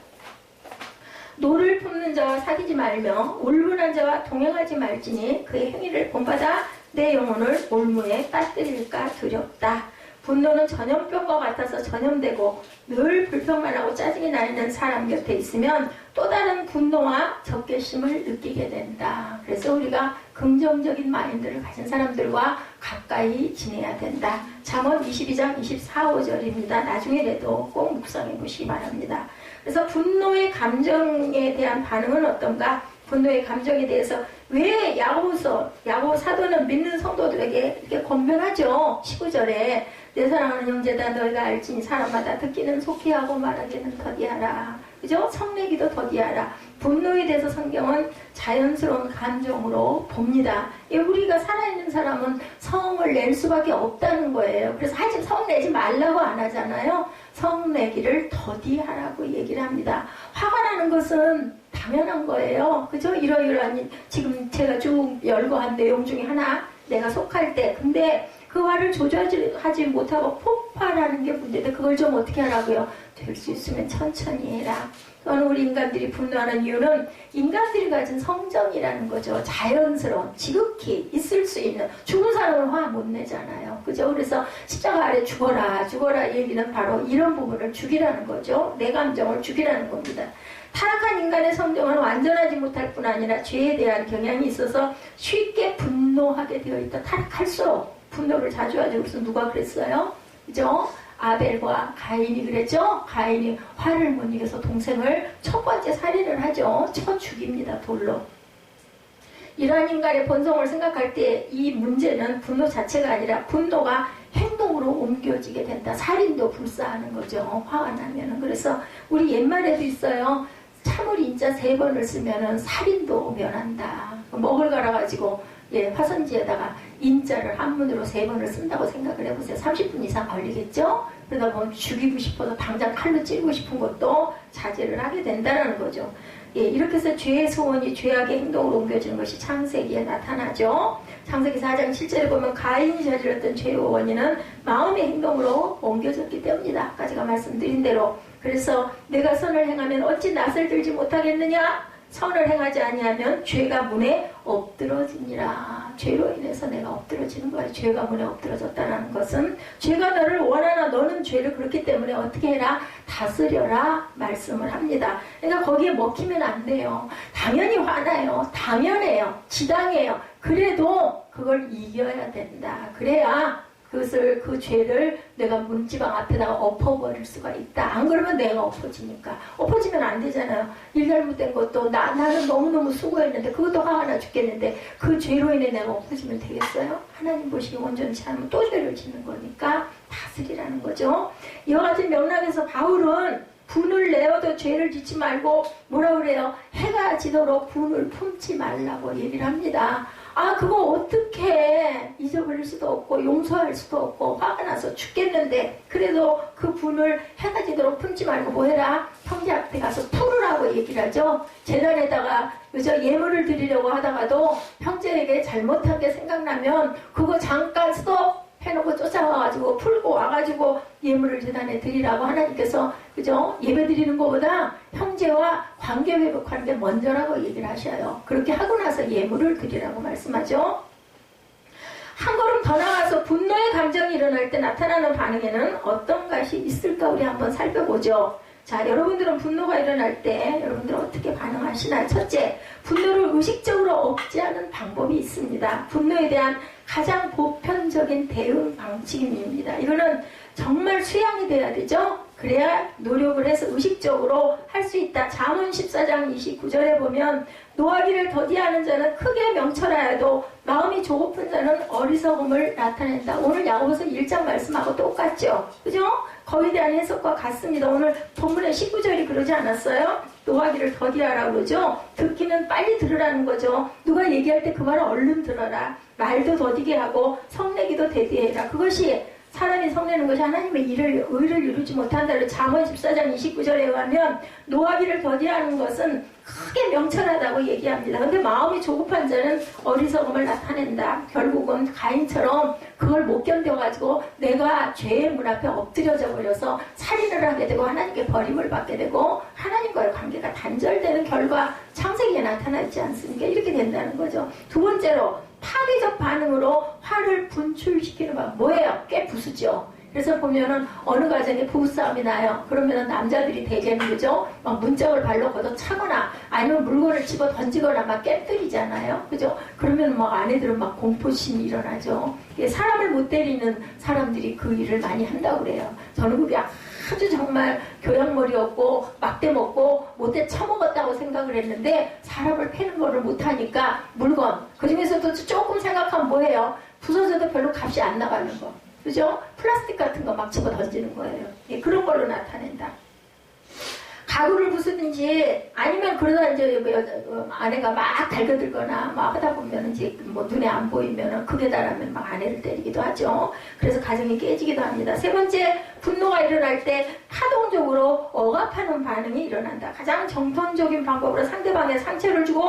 노를 품는 자와 사귀지 말며 울분한 자와 동행하지 말지니 그의 행위를 본받아 내 영혼을 올무에 빠뜨릴까 두렵다. 분노는 전염병과 같아서 전염되고 늘 불평만 하고 짜증이 나 있는 사람 곁에 있으면 또 다른 분노와 적개심을 느끼게 된다. 그래서 우리가 긍정적인 마인드를 가진 사람들과 가까이 지내야 된다. 잠언 22장 24, 5절입니다. 나중에라도 꼭 묵상해 보시기 바랍니다. 그래서 분노의 감정에 대한 반응은 어떤가? 분노의 감정에 대해서 왜 야고보 사도는 믿는 성도들에게 이렇게 권면하죠. 19절에 내 사랑하는 형제다 너희가 알지니 사람마다 듣기는 속히 하고 말하기는 더디하라. 그죠? 성내기도 더디하라. 분노에 대해서 성경은 자연스러운 감정으로 봅니다. 우리가 살아있는 사람은 성을 낼 수밖에 없다는 거예요. 그래서 하여튼 성 내지 말라고 안 하잖아요. 성 내기를 더디하라고 얘기를 합니다. 화가 나는 것은 당연한 거예요. 그죠? 이러이러한 지금 제가 쭉 열거한 내용 중에 하나 내가 속할 때 근데 그 화를 조절하지 못하고 폭발하는 게 문제인데 그걸 좀 어떻게 하라고요? 될 수 있으면 천천히 해라. 저는 우리 인간들이 분노하는 이유는 인간들이 가진 성정이라는 거죠. 자연스러운 지극히 있을 수 있는 죽은 사람은 화 못 내잖아요. 그죠? 그래서 십자가 아래 죽어라 얘기는 바로 이런 부분을 죽이라는 거죠. 내 감정을 죽이라는 겁니다. 타락한 인간의 성정은 완전하지 못할 뿐 아니라 죄에 대한 경향이 있어서 쉽게 분노하게 되어 있다. 타락할수록 분노를 자주 하죠. 그래서 누가 그랬어요? 그죠? 아벨과 가인이 그랬죠? 가인이 화를 못 이겨서 동생을 첫 번째 살인을 하죠. 쳐 죽입니다. 돌로. 이러한 인간의 본성을 생각할 때 이 문제는 분노 자체가 아니라 분노가 행동으로 옮겨지게 된다. 살인도 불사하는 거죠. 화가 나면은. 그래서 우리 옛말에도 있어요. 참을 인자 3번을 쓰면은 살인도 면한다. 먹을 갈아가지고 화선지에다가 인자를 한문으로 3번을 쓴다고 생각을 해보세요. 30분 이상 걸리겠죠? 그러다 보면 죽이고 싶어서 당장 칼로 찌르고 싶은 것도 자제를 하게 된다는 거죠. 이렇게 해서 죄의 소원이 죄악의 행동으로 옮겨지는 것이 창세기에 나타나죠. 창세기 4장 7절에 보면 가인이 저질렀던 죄의 원인은 마음의 행동으로 옮겨졌기 때문이다. 아까 제가 말씀드린 대로. 그래서 내가 선을 행하면 어찌 낯을 들지 못하겠느냐? 선을 행하지 아니하면 죄가 문에 엎드러지니라. 죄로 인해서 내가 엎드러지는 거야. 죄가 문에 엎드러졌다는 것은 죄가 너를 원하나 너는 죄를 그렇기 때문에 어떻게 해라? 다스려라 말씀을 합니다. 그러니까 거기에 먹히면 안 돼요. 당연히 화나요. 당연해요. 지당해요. 그래도 그걸 이겨야 된다. 그래야 그 죄를 내가 문지방 앞에다가 엎어버릴 수가 있다. 안 그러면 내가 엎어지니까. 엎어지면 안 되잖아요. 일 잘못된 것도 나는 너무너무 수고했는데 그것도 화가 나 죽겠는데 그 죄로 인해 내가 엎어지면 되겠어요? 하나님 보시기 온전치 않으면 또 죄를 짓는 거니까 다스리라는 거죠. 이와 같은 맥락에서 바울은 분을 내어도 죄를 짓지 말고 뭐라 그래요? 해가 지도록 분을 품지 말라고 얘기를 합니다. 그거 어떻게 잊어버릴 수도 없고 용서할 수도 없고 화가 나서 죽겠는데 그래도 그 분을 해가 지도록 품지 말고 뭐 해라? 형제 앞에 가서 풀으라고 얘기를 하죠. 재단에다가 그저 예물을 드리려고 하다가도 형제에게 잘못한 게 생각나면 그거 잠깐 스톱 해놓고 쫓아와가지고 풀고 와가지고 예물을 재단에 드리라고 하나님께서 그죠? 예배 드리는 것보다 형제와 관계 회복하는 게 먼저라고 얘기를 하셔요. 그렇게 하고 나서 예물을 드리라고 말씀하죠. 한 걸음 더 나가서 분노의 감정이 일어날 때 나타나는 반응에는 어떤 것이 있을까 우리 한번 살펴보죠. 자, 여러분들은 분노가 일어날 때 여러분들은 어떻게 반응하시나요? 첫째, 분노를 의식적으로 억제하는 방법이 있습니다. 분노에 대한 가장 보편적인 대응 방침입니다. 이거는 정말 수양이 돼야 되죠. 그래야 노력을 해서 의식적으로 할 수 있다. 잠언 14장 29절에 보면 노하기를 더디하는 자는 크게 명철하여도 마음이 조급한 자는 어리석음을 나타낸다. 오늘 야고보서 1장 말씀하고 똑같죠. 그죠? 거기에 대한 해석과 같습니다. 오늘 본문의 19절이 그러지 않았어요? 노하기를 더디하라고 그러죠. 듣기는 빨리 들으라는 거죠. 누가 얘기할 때 그 말을 얼른 들어라. 말도 더디게 하고 성내기도 대디해라. 그것이 사람이 성내는 것이 하나님의 의를 이루지 못한다. 잠언 14장 29절에 의하면 노하기를 더디하는 것은 크게 명철하다고 얘기합니다. 근데 마음이 조급한 자는 어리석음을 나타낸다. 결국은 가인처럼 그걸 못 견뎌가지고 내가 죄의 문 앞에 엎드려져 버려서 살인을 하게 되고 하나님께 버림을 받게 되고 하나님과의 관계가 단절되는 결과 창세기에 나타나 있지 않습니까? 이렇게 된다는 거죠. 두 번째로 파괴적 반응으로 화를 분출시키는 방 뭐예요? 꽤 부수죠. 그래서 보면은 어느 가정에 부부싸움이 나요. 그러면은 남자들이 대개는 그죠? 막 문짝을 발로 걷어 차거나 아니면 물건을 집어 던지거나 막 깨뜨리잖아요. 그죠? 그러면 막 아내들은 막 공포심이 일어나죠. 사람을 못 때리는 사람들이 그 일을 많이 한다고 그래요. 저는 그게 아주 정말 교양머리 없고 막대 먹고 못돼 처먹었다고 생각을 했는데 사람을 패는 거를 못하니까 물건 그 중에서도 조금 생각하면 뭐예요? 부서져도 별로 값이 안 나가는 거. 그죠? 플라스틱 같은 거 막 집어 던지는 거예요. 예, 그런 걸로 나타낸다. 가구를 부수든지 아니면 그러다 이제 아내가 막 달겨들거나 막 하다 보면 이제 뭐 눈에 안 보이면 극에 달하면 막 아내를 때리기도 하죠. 그래서 가정이 깨지기도 합니다. 세 번째, 분노가 일어날 때 파동적으로 억압하는 반응이 일어난다. 가장 정통적인 방법으로 상대방의 상처를 주고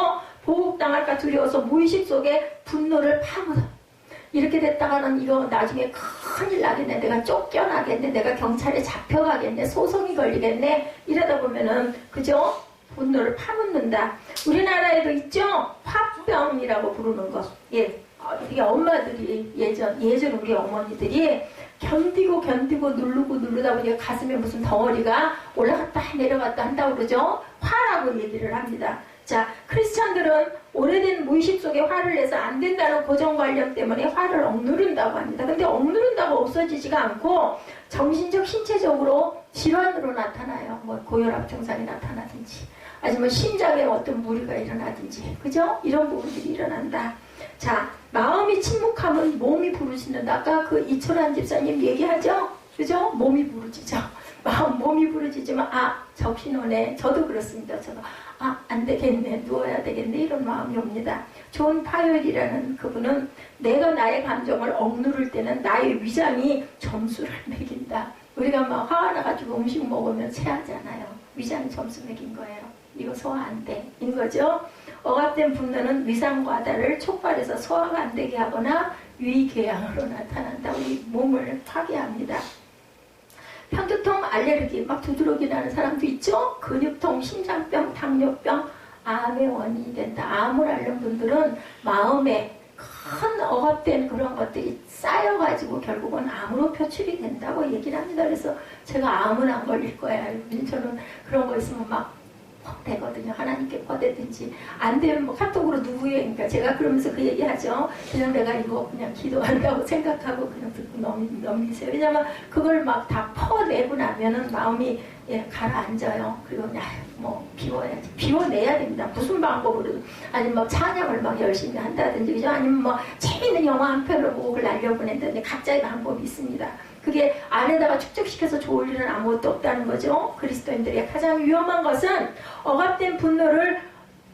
보복당할까 두려워서 무의식 속에 분노를 파묻어. 이렇게 됐다가는 이거 나중에 큰일 나겠네. 내가 쫓겨나겠네. 내가 경찰에 잡혀가겠네. 소송이 걸리겠네. 이러다 보면은 그죠? 분노를 파묻는다. 우리나라에도 있죠? 화병이라고 부르는 거. 예. 이게 엄마들이 예전 우리 어머니들이 견디고 누르다 보니까 가슴에 무슨 덩어리가 올라갔다 내려갔다 한다고 그러죠? 화라고 얘기를 합니다. 자, 크리스찬들은 오래된 무의식 속에 화를 내서 안 된다는 고정관념 때문에 화를 억누른다고 합니다. 근데 억누른다고 없어지지가 않고 정신적, 신체적으로 질환으로 나타나요. 뭐 고혈압 증상이 나타나든지 아니면 심장에 어떤 무리가 일어나든지 그죠? 이런 부분들이 일어난다. 자, 마음이 침묵하면 몸이 부르짖는다. 아까 그 이철환 집사님 얘기하죠? 그죠? 몸이 부르짖죠. 몸이 부르짖으면 정신오네. 저도 그렇습니다. 저도 안 되겠네. 누워야 되겠네. 이런 마음이 옵니다. 존 파열이라는 그분은 내가 나의 감정을 억누를 때는 나의 위장이 점수를 매긴다. 우리가 막 화가 나가지고 음식 먹으면 체하잖아요. 위장이 점수 매긴 거예요. 이거 소화 안 돼. 인 거죠. 억압된 분노는 위상과다를 촉발해서 소화가 안 되게 하거나 위궤양으로 나타난다. 우리 몸을 파괴합니다. 편두통, 알레르기, 막 두드러기 나는 사람도 있죠? 근육통, 심장병, 당뇨병, 암의 원인이 된다. 암을 앓는 분들은 마음에 큰 억압된 그런 것들이 쌓여가지고 결국은 암으로 표출이 된다고 얘기를 합니다. 그래서 제가 암은 안 걸릴 거야. 저는 그런 거 있으면 막 되거든요. 하나님께 퍼대든지 안 되면 뭐 카톡으로 누구에 그러니까 제가 그러면서 그 얘기하죠. 그냥 내가 이거 그냥 기도한다고 생각하고 그냥 듣고 넘기세요. 왜냐면 그걸 막 다 퍼내고 나면은 마음이 가라앉아요. 그리고 그냥 뭐 비워야지. 비워내야 됩니다. 무슨 방법으로 아니면 뭐 찬양을 막 열심히 한다든지 그죠? 아니면 뭐 재밌는 영화 한 편을 보고 그걸 날려보낸다든지 각자의 방법이 있습니다. 그게 안에다가 축적시켜서 좋을 일은 아무것도 없다는 거죠. 그리스도인들의 가장 위험한 것은 억압된 분노를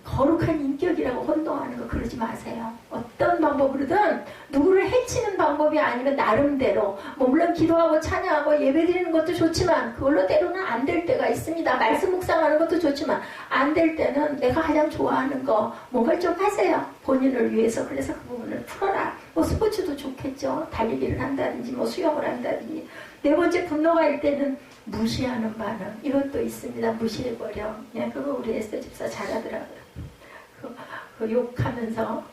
거룩한 인격이라고 혼동하는 거 그러지 마세요. 어떤 방법으로든 누구를 해치는 방법이 아니면 나름대로 뭐 물론 기도하고 찬양하고 예배드리는 것도 좋지만 그걸로 때로는 안 될 때가 있습니다. 말씀 묵상하는 것도 좋지만 안 될 때는 내가 가장 좋아하는 거 뭔가를 좀 하세요. 본인을 위해서. 그래서 그 부분을 풀어라. 뭐 스포츠도 좋겠죠. 달리기를 한다든지 뭐 수영을 한다든지. 네 번째, 분노가 일 때는 무시하는 반응. 이것도 있습니다. 무시해버려. 그거 우리 에스더 집사 잘하더라고요. 그 욕하면서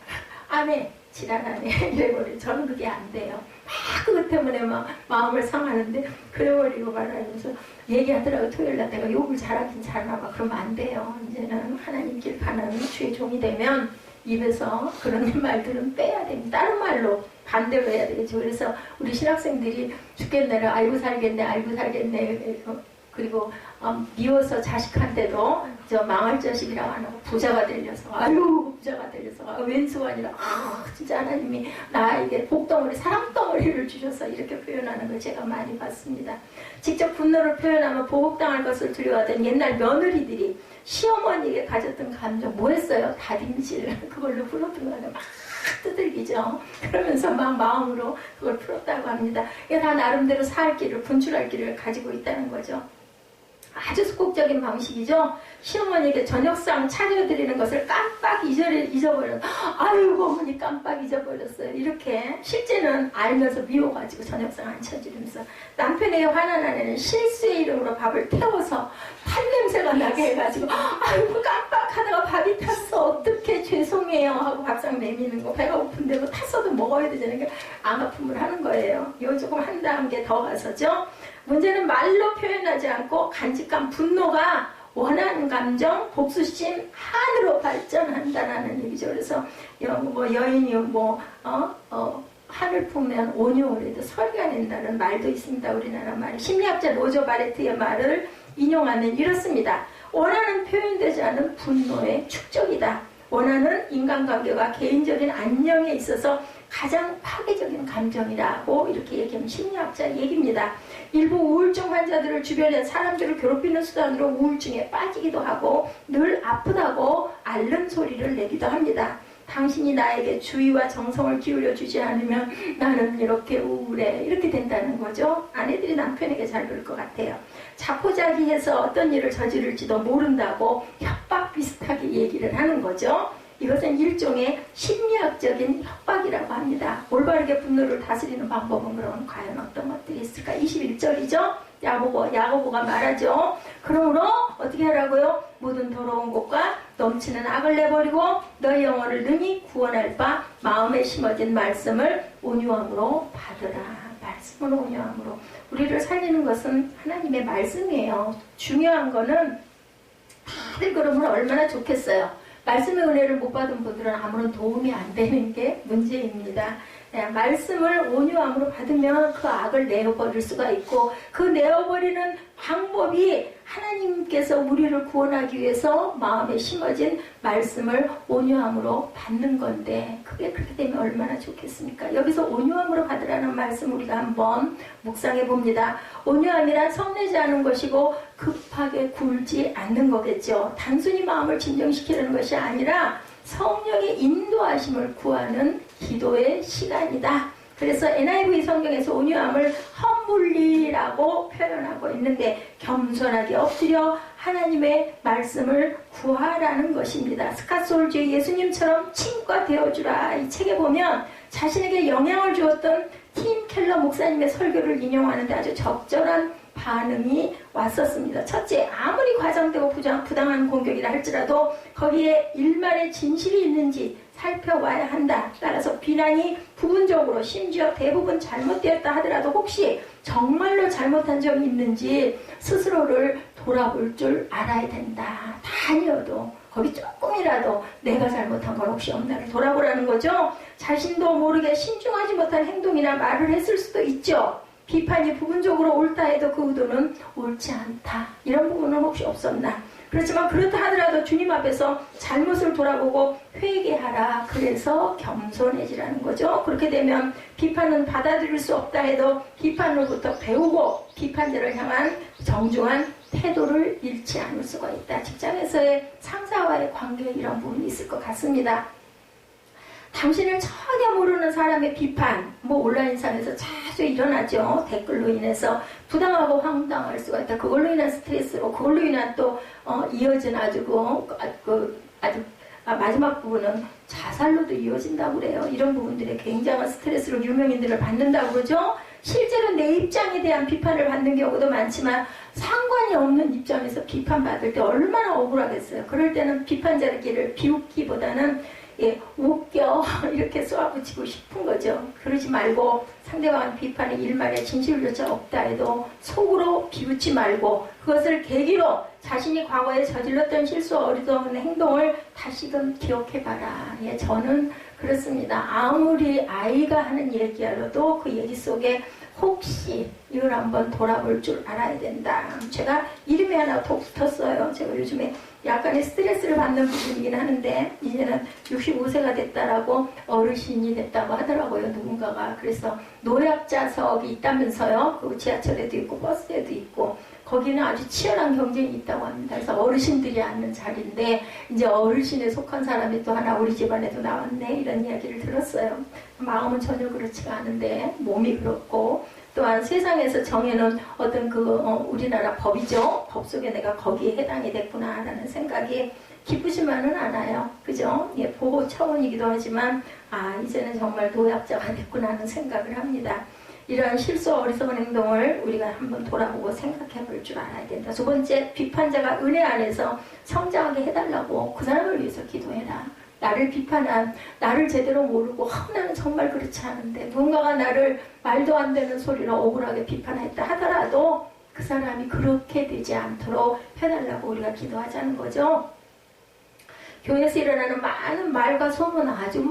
안해 지랄하네 이래버려. 저는 그게 안 돼요. 막 그것 때문에 막 마음을 상하는데 그래버리고 말하면서 얘기하더라고요. 토요일날 내가 욕을 잘하긴 잘하나 봐. 그러면 안 돼요. 이제는 하나님 길 가는 주의 종이 되면 입에서 그런 말들은 빼야 됩니다. 다른 말로 반대로 해야 되겠죠. 그래서 우리 신학생들이 죽겠네를 알고 살겠네, 알고 살겠네. 그리고 미워서 자식한테도 저 망할 자식이라고 안 하고 부자가 되려서, 아유 부자가 되려서, 왼수가 아니라 진짜 하나님이 나에게 복덩어리, 사랑덩어리를 주셔서 이렇게 표현하는 걸 제가 많이 봤습니다. 직접 분노를 표현하면 보복당할 것을 두려워하던 옛날 며느리들이 시어머니에게 가졌던 감정 뭐 했어요? 다림질, 그걸로 풀었던 거는 막 두들기죠. 그러면서 막 마음으로 그걸 풀었다고 합니다. 이게 다 나름대로 살 길을, 분출할 길을 가지고 있다는 거죠. 아주 소극적인 방식이죠. 시어머니에게 저녁상 차려드리는 것을 깜빡 잊어버려. 아이고 어머니 깜빡 잊어버렸어요. 이렇게 실제는 알면서 미워가지고 저녁상 안 차려주면서 남편에게 화난 아내는 실수의 이름으로 밥을 태워서 탄냄새가 나게 해가지고 아이고 깜빡하다가 밥이 탔어 어떡해 죄송해요 하고 밥상 내미는 거. 배가 고픈데 뭐 탔어도 먹어야 되잖아요. 안아픔을 하는 거예요. 이거 조금 한 단계 더 가서죠. 문제는 말로 표현하지 않고 간직한 분노가 원하는 감정, 복수심, 한으로 발전한다라는 얘기죠. 그래서 뭐 여인이 한을 품으면 온유오래도 서리가 낸다는 말도 있습니다. 우리나라 말. 심리학자 로저 바레트의 말을 인용하면 이렇습니다. 원하는 표현되지 않은 분노의 축적이다. 원하는 인간관계와 개인적인 안녕에 있어서 가장 파괴적인 감정이라고 이렇게 얘기하면 심리학자 얘기입니다. 일부 우울증 환자들을 주변에 사람들을 괴롭히는 수단으로 우울증에 빠지기도 하고 늘 아프다고 앓는 소리를 내기도 합니다. 당신이 나에게 주의와 정성을 기울여 주지 않으면 나는 이렇게 우울해. 이렇게 된다는 거죠. 아내들이 남편에게 잘 그럴 것 같아요. 자포자기해서 어떤 일을 저지를지도 모른다고 협박 비슷하게 얘기를 하는 거죠. 이것은 일종의 심리학적인 협박이라고 합니다. 올바르게 분노를 다스리는 방법은 그럼 과연 어떤 것들이 있을까? 21절이죠. 야고보가 말하죠. 그러므로 어떻게 하라고요? 모든 더러운 것과 넘치는 악을 내버리고 너희 영혼을 능히 구원할 바 마음에 심어진 말씀을 온유함으로 받으라. 말씀을 온유함으로. 우리를 살리는 것은 하나님의 말씀이에요. 중요한 거는 다들 그러면 얼마나 좋겠어요. 말씀의 은혜를 못 받은 분들은 아무런 도움이 안 되는 게 문제입니다. 말씀을 온유함으로 받으면 그 악을 내어버릴 수가 있고 그 내어버리는 방법이 하나님께서 우리를 구원하기 위해서 마음에 심어진 말씀을 온유함으로 받는 건데 그게 그렇게 되면 얼마나 좋겠습니까? 여기서 온유함으로 받으라는 말씀 우리가 한번 묵상해 봅니다. 온유함이란 성내지 않은 것이고 급하게 굴지 않는 거겠죠. 단순히 마음을 진정시키는 것이 아니라 성령의 인도하심을 구하는 기도의 시간이다. 그래서 NIV 성경에서 온유함을 험불리라고 표현하고 있는데 겸손하게 엎드려 하나님의 말씀을 구하라는 것입니다. 스캇솔주의 예수님처럼 친구가 되어주라 이 책에 보면 자신에게 영향을 주었던 팀 켈러 목사님의 설교를 인용하는데 아주 적절한 반응이 왔었습니다. 첫째, 아무리 과장되고 부당한 공격이라 할지라도 거기에 일말의 진실이 있는지 살펴봐야 한다. 따라서 비난이 부분적으로 심지어 대부분 잘못되었다 하더라도 혹시 정말로 잘못한 점이 있는지 스스로를 돌아볼 줄 알아야 된다. 다 아니어도 거기 조금이라도 내가 잘못한 건 혹시 없나를 돌아보라는 거죠. 자신도 모르게 신중하지 못한 행동이나 말을 했을 수도 있죠. 비판이 부분적으로 옳다 해도 그 의도는 옳지 않다. 이런 부분은 혹시 없었나. 그렇지만 그렇다 하더라도 주님 앞에서 잘못을 돌아보고 회개하라. 그래서 겸손해지라는 거죠. 그렇게 되면 비판은 받아들일 수 없다 해도 비판으로부터 배우고 비판자를 향한 정중한 태도를 잃지 않을 수가 있다. 직장에서의 상사와의 관계에 이런 부분이 있을 것 같습니다. 당신을 전혀 모르는 사람의 비판, 온라인상에서 자주 일어나죠. 댓글로 인해서 부당하고 황당할 수가 있다. 그걸로 인한 스트레스로, 그걸로 인한 또 이어진 마지막 부분은 자살로도 이어진다고 그래요. 이런 부분들에 굉장한 스트레스로 유명인들을 받는다고 그러죠. 실제로 내 입장에 대한 비판을 받는 경우도 많지만 상관이 없는 입장에서 비판받을 때 얼마나 억울하겠어요. 그럴 때는 비판자들끼를 비웃기보다는 웃겨 이렇게 쏘아붙이고 싶은 거죠. 그러지 말고 상대방은 비판의 일말에 진실조차 없다 해도 속으로 비웃지 말고 그것을 계기로 자신이 과거에 저질렀던 실수와 어리석은 행동을 다시금 기억해봐라. 예, 저는 그렇습니다. 아무리 아이가 하는 얘기라도 그 얘기 속에 혹시 이걸 한번 돌아볼 줄 알아야 된다. 제가 이름이 하나 더 붙었어요. 제가 요즘에 약간의 스트레스를 받는 부분이긴 하는데 이제는 65세가 됐다라고 어르신이 됐다고 하더라고요. 누군가가. 그래서 노약자석이 있다면서요. 그 지하철에도 있고 버스에도 있고 거기는 아주 치열한 경쟁이 있다고 합니다. 그래서 어르신들이 앉는 자리인데 이제 어르신에 속한 사람이 또 하나 우리 집안에도 나왔네 이런 이야기를 들었어요. 마음은 전혀 그렇지가 않은데 몸이 그렇고 또한 세상에서 정해놓은 어떤 우리나라 법이죠. 법 속에 내가 거기에 해당이 됐구나라는 생각이 기쁘지만은 않아요. 그죠? 예, 보호 차원이기도 하지만 이제는 정말 노약자가 됐구나 하는 생각을 합니다. 이러한 실수와 어리석은 행동을 우리가 한번 돌아보고 생각해 볼 줄 알아야 된다. 두 번째, 비판자가 은혜 안에서 성장하게 해달라고 그 사람을 위해서 기도해라. 나를 비판한, 나를 제대로 모르고 나는 정말 그렇지 않은데 누군가가 나를 말도 안 되는 소리로 억울하게 비판했다 하더라도 그 사람이 그렇게 되지 않도록 해달라고 우리가 기도하자는 거죠. 교회에서 일어나는 많은 말과 소문 아주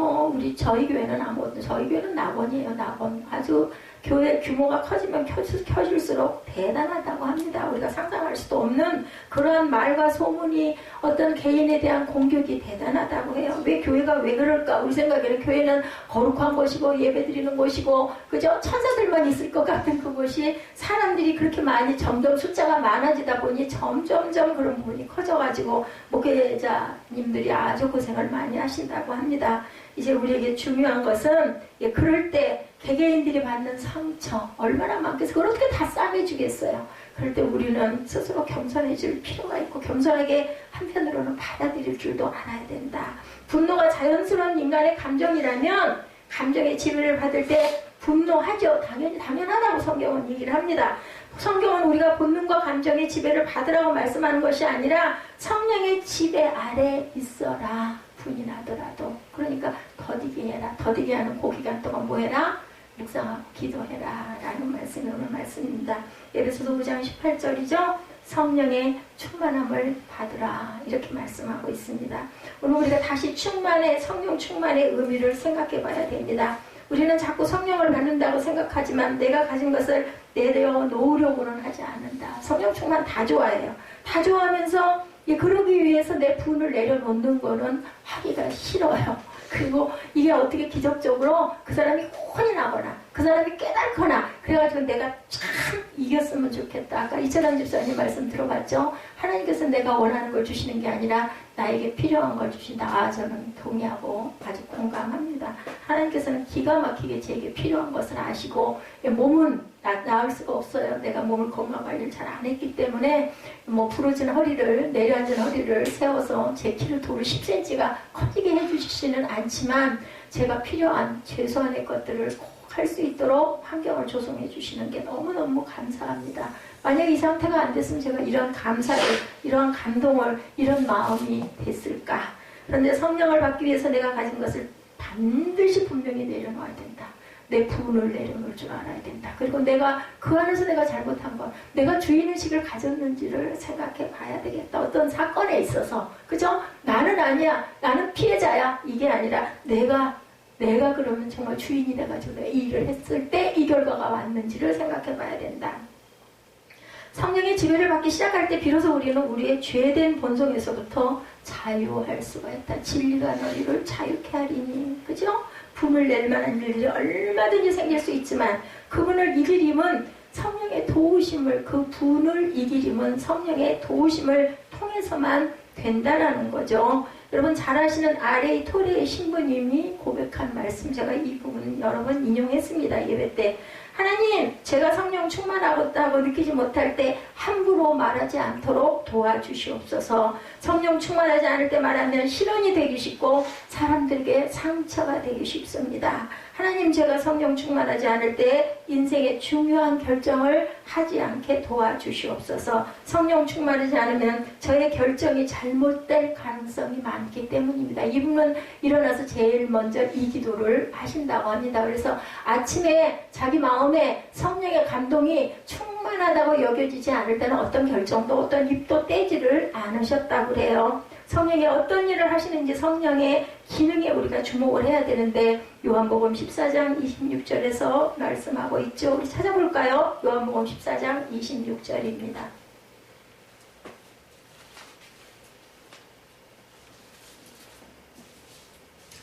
저희 교회는 아무것도 저희 교회는 낙원이에요. 낙원. 아주 교회 규모가 커지면 커질수록 대단하다고 합니다. 우리가 상상할 수도 없는 그러한 말과 소문이 어떤 개인에 대한 공격이 대단하다고 해요. 왜 교회가 왜 그럴까? 우리 생각에는 교회는 거룩한 곳이고 예배드리는 곳이고 그죠? 천사들만 있을 것 같은 그곳이 사람들이 그렇게 많이 점점 숫자가 많아지다 보니 점점점 그런 부분이 커져가지고 목회자님들이 아주 고생을 많이 하신다고 합니다. 이제 우리에게 중요한 것은 그럴 때 개개인들이 받는 상처 얼마나 많겠어요. 그걸 어떻게 다 싸매주겠어요. 그럴 때 우리는 스스로 겸손해질 필요가 있고 겸손하게 한편으로는 받아들일 줄도 알아야 된다. 분노가 자연스러운 인간의 감정이라면 감정의 지배를 받을 때 분노하죠. 당연하다고 성경은 얘기를 합니다. 성경은 우리가 본능과 감정의 지배를 받으라고 말씀하는 것이 아니라 성령의 지배 아래 있어라. 분이 나더라도. 그러니까 더디게 해라. 더디게 하는 그 기간 동안 뭐 해라? 묵상하고 기도해라 라는 말씀이 오늘 말씀입니다. 에베소서 5장 18절이죠. 성령의 충만함을 받으라 이렇게 말씀하고 있습니다. 오늘 우리가 다시 성령 충만의 의미를 생각해 봐야 됩니다. 우리는 자꾸 성령을 받는다고 생각하지만 내가 가진 것을 내려놓으려고는 하지 않는다. 성령 충만 다 좋아해요. 다 좋아하면서 그러기 위해서 내 분을 내려놓는 거는 하기가 싫어요. 그리고 이게 어떻게 기적적으로 그 사람이 혼이 나거나 그 사람이 깨닫거나 그래가지고 내가 참 이겼으면 좋겠다. 아까 이철환 집사님 말씀 들어봤죠? 하나님께서 내가 원하는 걸 주시는 게 아니라 나에게 필요한 걸 주신다. 저는 동의하고 아주 공감합니다. 하나님께서는 기가 막히게 제게 필요한 것을 아시고 몸은 나을 수가 없어요. 내가 몸을 건강 관리를 잘 안 했기 때문에 부러진 허리를 내려앉은 허리를 세워서 제 키를 도로 10cm가 커지게 해주시지는 않지만 제가 필요한 최소한의 것들을 꼭 할 수 있도록 환경을 조성해 주시는 게 너무너무 감사합니다. 만약 이 상태가 안 됐으면 제가 이런 감사를, 이런 감동을, 이런 마음이 됐을까? 그런데 성령을 받기 위해서 내가 가진 것을 반드시 분명히 내려놔야 된다. 내 분을 내려놓을 줄 알아야 된다. 그리고 내가 그 안에서 내가 잘못한 것, 내가 주인의식을 가졌는지를 생각해 봐야 되겠다. 어떤 사건에 있어서, 그죠? 나는 아니야, 나는 피해자야. 이게 아니라 내가 그러면 정말 주인이 돼가지고 내가 이 일을 했을 때 이 결과가 왔는지를 생각해 봐야 된다. 성령의 지배를 받기 시작할 때 비로소 우리는 우리의 죄된 본성에서부터 자유할 수가 있다. 진리가 너희를 자유케 하리니. 그죠? 분을 낼 만한 일들이 얼마든지 생길 수 있지만 그분을 이길 힘은 성령의 도우심을, 그 분을 이길 힘은 성령의 도우심을 통해서만 된다라는 거죠. 여러분 잘 아시는 R.A. 토레의 신부님이 고백한 말씀, 제가 이 부분 여러 번 인용했습니다. 예배 때. 하나님, 제가 성령 충만하겠다고 느끼지 못할 때 함부로 말하지 않도록 도와주시옵소서. 성령 충만하지 않을 때 말하면 실언이 되기 쉽고 사람들에게 상처가 되기 쉽습니다. 하나님 제가 성령 충만하지 않을 때 인생의 중요한 결정을 하지 않게 도와주시옵소서. 성령 충만하지 않으면 저의 결정이 잘못될 가능성이 많기 때문입니다. 이분은 일어나서 제일 먼저 이 기도를 하신다고 합니다. 그래서 아침에 자기 마음에 성령의 감동이 충만하다고 여겨지지 않을 때는 어떤 결정도 어떤 입도 떼지를 않으셨다고 그래요. 성령이 어떤 일을 하시는지 성령의 기능에 우리가 주목을 해야 되는데 요한복음 14장 26절에서 말씀하고 있죠. 우리 찾아볼까요? 요한복음 14장 26절입니다.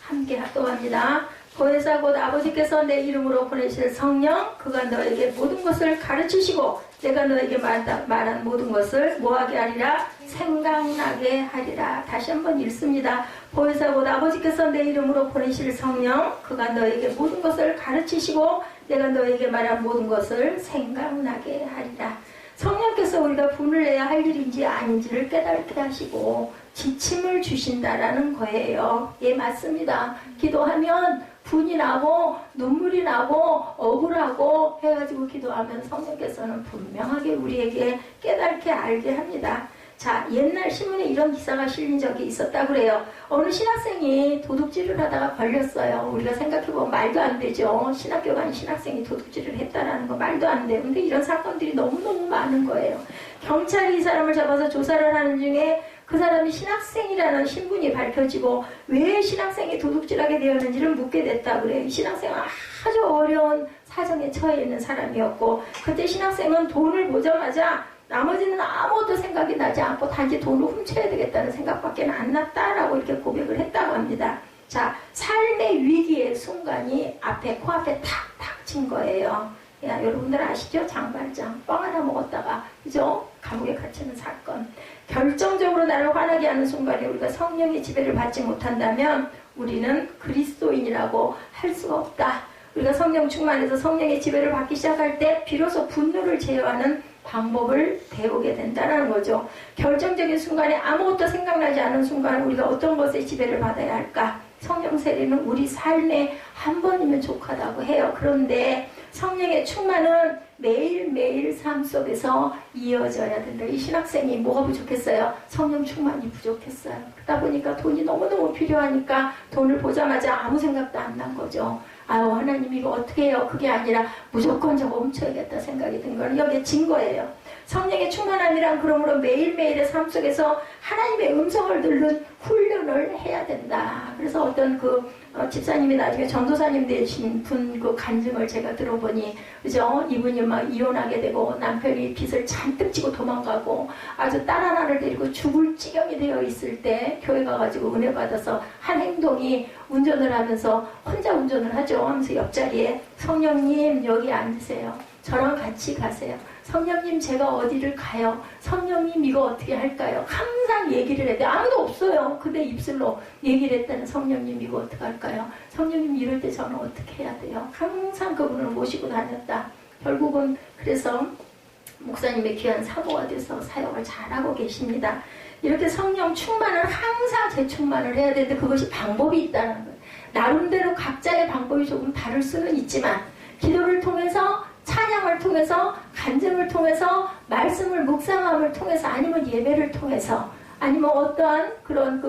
함께 합동합니다. 보혜사 곧 아버지께서 내 이름으로 보내실 성령 그가 너에게 모든 것을 가르치시고 내가 너에게 말한 모든 것을 뭐하게 하리라? 생각나게 하리라. 다시 한번 읽습니다. 보혜사 곧 아버지께서 내 이름으로 보내실 성령 그가 너에게 모든 것을 가르치시고 내가 너에게 말한 모든 것을 생각나게 하리라. 성령께서 우리가 분을 내야 할 일인지 아닌지를 깨닫게 하시고 지침을 주신다라는 거예요. 예, 맞습니다. 기도하면 분이 나고 눈물이 나고 억울하고 해가지고 기도하면 성령께서는 분명하게 우리에게 깨닫게 알게 합니다. 자, 옛날 신문에 이런 기사가 실린 적이 있었다고 그래요. 어느 신학생이 도둑질을 하다가 걸렸어요. 우리가 생각해보면 말도 안 되죠. 신학교 간 신학생이 도둑질을 했다라는 거 말도 안 돼요. 근데 이런 사건들이 너무너무 많은 거예요. 경찰이 이 사람을 잡아서 조사를 하는 중에 그 사람이 신학생이라는 신분이 밝혀지고 왜 신학생이 도둑질하게 되었는지를 묻게 됐다고 그래요. 이 신학생은 아주 어려운 사정에 처해 있는 사람이었고 그때 신학생은 돈을 보자마자 나머지는 아무것도 생각이 나지 않고 단지 돈을 훔쳐야 되겠다는 생각밖에 안 났다라고 이렇게 고백을 했다고 합니다. 자, 삶의 위기의 순간이 코앞에 탁탁 친 거예요. 야, 여러분들 아시죠? 장발장 뻥 하나 먹었다가 그죠? 감옥에 갇히는 사건. 결정적으로 나를 화나게 하는 순간에 우리가 성령의 지배를 받지 못한다면 우리는 그리스도인이라고 할 수가 없다. 우리가 성령 충만해서 성령의 지배를 받기 시작할 때 비로소 분노를 제어하는 방법을 배우게 된다는 거죠. 결정적인 순간에 아무것도 생각나지 않은 순간 우리가 어떤 것에 지배를 받아야 할까? 성령 세례는 우리 삶에 한 번이면 족하다고 해요. 그런데 성령의 충만은 매일매일 삶 속에서 이어져야 된다. 이 신학생이 뭐가 부족했어요? 성령 충만이 부족했어요. 그러다 보니까 돈이 너무너무 필요하니까 돈을 보자마자 아무 생각도 안 난 거죠. 아유, 하나님 이거 어떻게 해요? 그게 아니라 무조건 저거 훔쳐야겠다 생각이 든 거는 여기에 증거예요. 성령의 충만함이란 그러므로 매일매일의 삶 속에서 하나님의 음성을 듣는 훈련을 해야 된다. 그래서 어떤 집사님이 나중에 전도사님 되신 분 그 간증을 제가 들어보니, 그죠? 이분이 막 이혼하게 되고 남편이 빚을 잔뜩 지고 도망가고 아주 딸 하나를 데리고 죽을 지경이 되어 있을 때 교회 가가지고 은혜 받아서 한 행동이 운전을 하면서 혼자 운전을 하죠. 하면서 옆자리에 성령님 여기 앉으세요. 저랑 같이 가세요. 성령님 제가 어디를 가요? 성령님 이거 어떻게 할까요? 항상 얘기를 해야 돼. 아무도 없어요. 근데 입술로 얘기를 했다는 성령님 이거 어떻게 할까요? 성령님 이럴 때 저는 어떻게 해야 돼요? 항상 그분을 모시고 다녔다. 결국은 그래서 목사님의 귀한 사모가 돼서 사역을 잘하고 계십니다. 이렇게 성령 충만을 항상 재충만을 해야 되는데 그것이 방법이 있다는 거예요. 나름대로 각자의 방법이 조금 다를 수는 있지만 기도를 통해서 찬양을 통해서 간증을 통해서 말씀을 묵상함을 통해서 아니면 예배를 통해서 아니면 어떠한 그런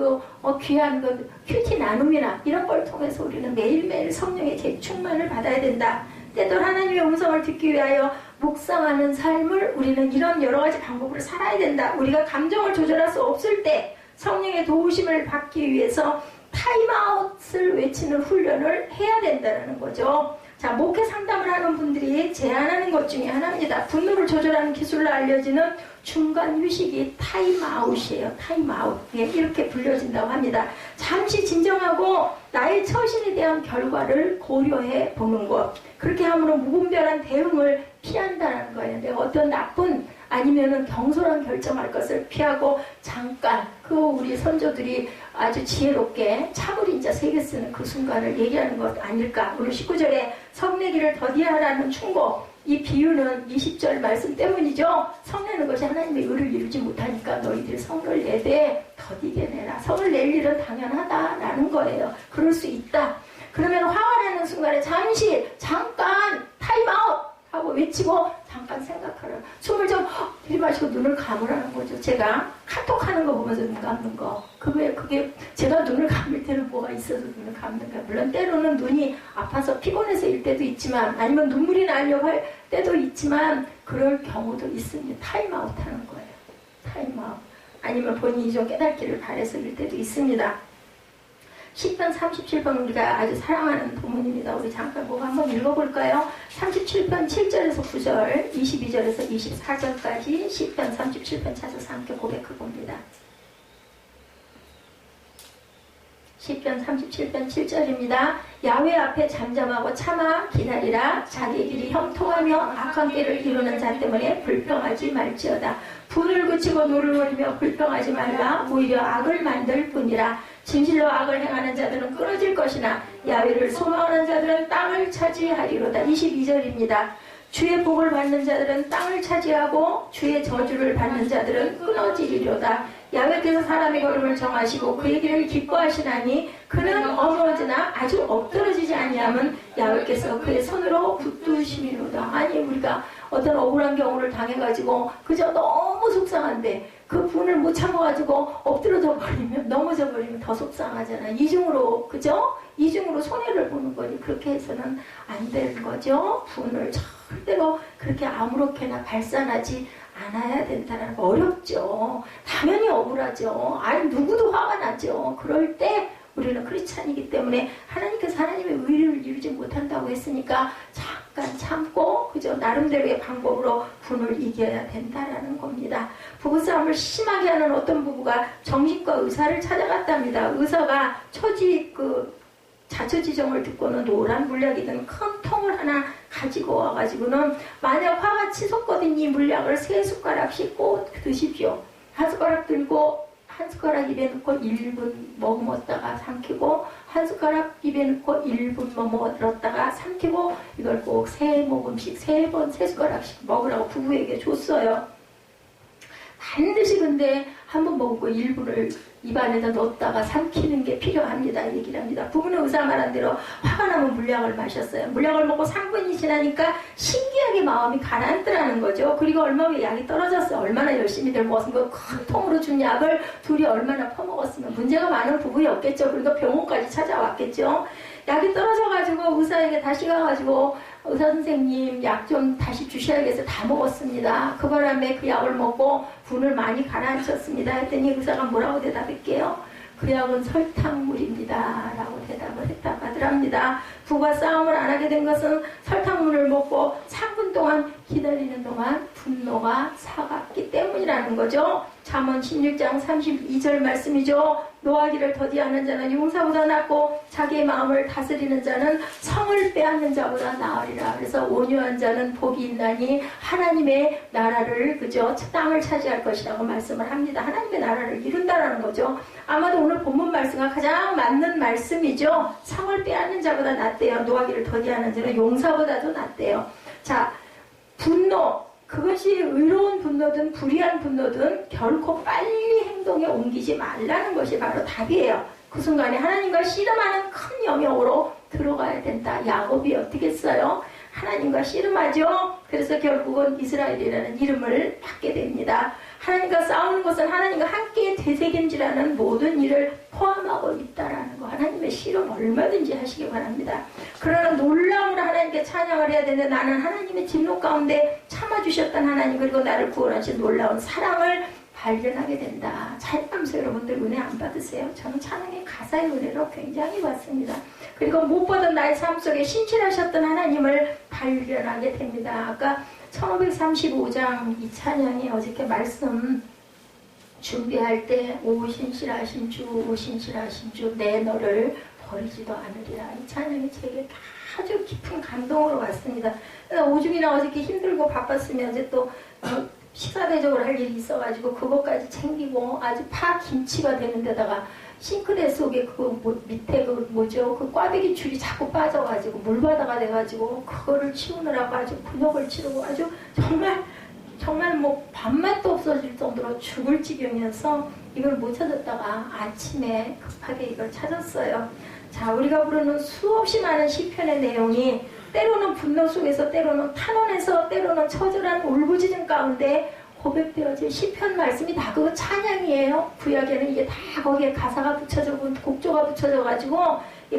귀한 큐티 나눔이나 이런 걸 통해서 우리는 매일매일 성령의 재충만을 받아야 된다. 때도 하나님의 음성을 듣기 위하여 묵상하는 삶을 우리는 이런 여러 가지 방법으로 살아야 된다. 우리가 감정을 조절할 수 없을 때 성령의 도우심을 받기 위해서 타임아웃을 외치는 훈련을 해야 된다는 거죠. 자, 목회 상담을 하는 분들이 제안하는 것 중에 하나입니다. 분노를 조절하는 기술로 알려지는 중간 휴식이 타임아웃이에요. 타임아웃. 예, 이렇게 불려진다고 합니다. 잠시 진정하고 나의 처신에 대한 결과를 고려해 보는 것. 그렇게 함으로 무분별한 대응을 피한다는 거예요. 내가 어떤 나쁜 아니면은 경솔한 결정할 것을 피하고 잠깐 우리 선조들이 아주 지혜롭게 차물인자 세게 쓰는 그 순간을 얘기하는 것 아닐까. 오늘 19절에 성내기를 더디하라는 충고, 이 비유는 20절 말씀 때문이죠. 성내는 것이 하나님의 의를 이루지 못하니까 너희들이 성을 내되 더디게 내라. 성을 낼 일은 당연하다라는 거예요. 그럴 수 있다. 그러면 화가 나는 순간에 잠깐 타임아웃 하고 외치고 잠깐 생각하라. 숨을 좀 들이마시고 눈을 감으라는 거죠. 제가 카톡하는 거 보면서 눈 감는 거. 그게 제가 눈을 감을 때는 뭐가 있어서 눈을 감는 거야. 물론 때로는 눈이 아파서 피곤해서 일 때도 있지만, 아니면 눈물이 나려고 할 때도 있지만, 그럴 경우도 있습니다. 타임아웃 하는 거예요. 타임아웃. 아니면 본인이 좀 깨닫기를 바래서 일 때도 있습니다. 시편 37편 우리가 아주 사랑하는 본문입니다. 우리 잠깐 그거 한번 읽어볼까요? 37편 7절에서 9절, 22절에서 24절까지 시편 37편 찾아서 함께 고백해봅니다. 시편 37편 7절입니다. 야훼 앞에 잠잠하고 참아 기다리라. 자기 길이 형통하며 악한 길을 이루는 자 때문에 불평하지 말지어다. 분을 그치고 노를 버리며 불평하지 말라. 오히려 악을 만들 뿐이라. 진실로 악을 행하는 자들은 끊어질 것이나 야훼를 소망하는 자들은 땅을 차지하리로다. 22절입니다. 주의 복을 받는 자들은 땅을 차지하고 주의 저주를 받는 자들은 끊어지리로다. 야훼께서 사람의 걸음을 정하시고 그의 길을 기뻐하시나니 그는 어머지나 아주 엎드러지지 아니하면 야훼께서 그의 손으로 붙드심이로다. 아니 우리가 어떤 억울한 경우를 당해가지고 그저 너무 속상한데 그 분을 못 참아가지고 엎드러져 버리면, 넘어져 버리면 더 속상하잖아. 이중으로, 그죠? 이중으로 손해를 보는 거니 그렇게 해서는 안 되는 거죠. 분을 절대로 그렇게 아무렇게나 발산하지 않아야 된다는 거. 어렵죠. 당연히 억울하죠. 아니 누구도 화가 나죠. 그럴 때 우리는 크리스찬이기 때문에 하나님께서 하나님의 의를 이루지 못한다고 했으니까 잠깐 참고 그저 나름대로의 방법으로 분을 이겨야 된다라는 겁니다. 부부싸움을 심하게 하는 어떤 부부가 정신과 의사를 찾아갔답니다. 의사가 자초지종을 듣고는 노란 물약이든 큰 통을 하나 가지고 와가지고는 만약 화가 치솟거든 이 물약을 3숟가락씩 꼭 드십시오. 한 숟가락 들고 한 숟가락 입에 넣고 1분 머금었다가 삼키고, 한 숟가락 입에 넣고 1분 머금었다가 삼키고, 이걸 꼭 3모금씩 3번 3숟가락씩 먹으라고 부부에게 줬어요. 반드시 근데 한 번 먹고 1분을 입안에다 넣었다가 삼키는 게 필요합니다. 얘기를 합니다. 부부는 의사 말한 대로 화가 나면 물약을 마셨어요. 물약을 먹고 3분이 지나니까 신기하게 마음이 가라앉더라는 거죠. 그리고 얼마 후에 약이 떨어졌어요. 얼마나 열심히들 먹었으면 그 큰 통으로 준 약을 둘이 얼마나 퍼먹었으면 문제가 많은 부부였겠죠. 그러니까 병원까지 찾아왔겠죠. 약이 떨어져가지고 의사에게 다시 가가지고 의사 선생님 약 좀 다시 주셔야겠어요. 다 먹었습니다. 그 바람에 그 약을 먹고 분을 많이 가라앉혔습니다. 했더니 의사가 뭐라고 대답할게요? 그 약은 설탕물입니다. 라고 대답을 했다고 하더랍니다. 부부가 싸움을 안 하게 된 것은 설탕물을 먹고 3분 동안 기다리는 동안 분노가 사갔기 때문이라는 거죠. 잠언 16장 32절 말씀이죠. 노하기를 더디하는 자는 용사보다 낫고 자기의 마음을 다스리는 자는 성을 빼앗는 자보다 나으리라. 그래서 온유한 자는 복이 있나니 하나님의 나라를 그저 땅을 차지할 것이라고 말씀을 합니다. 하나님의 나라를 이룬다라는 거죠. 아마도 오늘 본문 말씀과 가장 맞는 말씀이죠. 성을 빼앗는 자보다 낫대요. 노하기를 더디하는 자는 용사보다도 낫대요. 자, 분노. 그것이 의로운 분노든 불의한 분노든 결코 빨리 행동에 옮기지 말라는 것이 바로 답이에요. 그 순간에 하나님과 씨름하는 큰 영역으로 들어가야 된다. 야곱이 어떻게 했어요? 하나님과 씨름하죠. 그래서 결국은 이스라엘이라는 이름을 받게 됩니다. 하나님과 싸우는 것은 하나님과 함께 되새김질하는 모든 일을 포함하고 있다라는 거. 하나님의 씨름 얼마든지 하시기 바랍니다. 그러나 놀라움으로 하나님께 찬양을 해야 되는데 나는 하나님의 진노 가운데 참아주셨던 하나님 그리고 나를 구원하신 놀라운 사랑을 발견하게 된다. 찬양하면서 여러분들 은혜 안 받으세요? 저는 찬양의 가사의 은혜로 굉장히 받습니다. 그리고 무엇보다 나의 삶 속에 신실하셨던 하나님을 발견하게 됩니다. 아까 1535장 이 찬양이 어저께 말씀 준비할 때 오 신실하신 주, 오 신실하신 주, 내 너를 버리지도 않으리라. 이 찬양이 제게 아주 깊은 감동으로 왔습니다. 오중이나 어저께 힘들고 바빴으면 이제 또 식사 대접을 할 일이 있어가지고 그것까지 챙기고 아주 파 김치가 되는 데다가 싱크대 속에 밑에 뭐죠? 그 꽈배기 줄이 자꾸 빠져가지고 물바다가 돼가지고 그거를 치우느라고 아주 곤욕을 치르고 아주 정말 뭐 밥맛도 없어질 정도로 죽을 지경이어서 이걸 못 찾았다가 아침에 급하게 이걸 찾았어요. 자, 우리가 부르는 수없이 많은 시편의 내용이 때로는 분노 속에서, 때로는 탄원에서, 때로는 처절한 울부짖음 가운데 고백되어진 시편 말씀이 다 그거 찬양이에요. 구약에는 이게 다 거기에 가사가 붙여져고 곡조가 붙여져가지고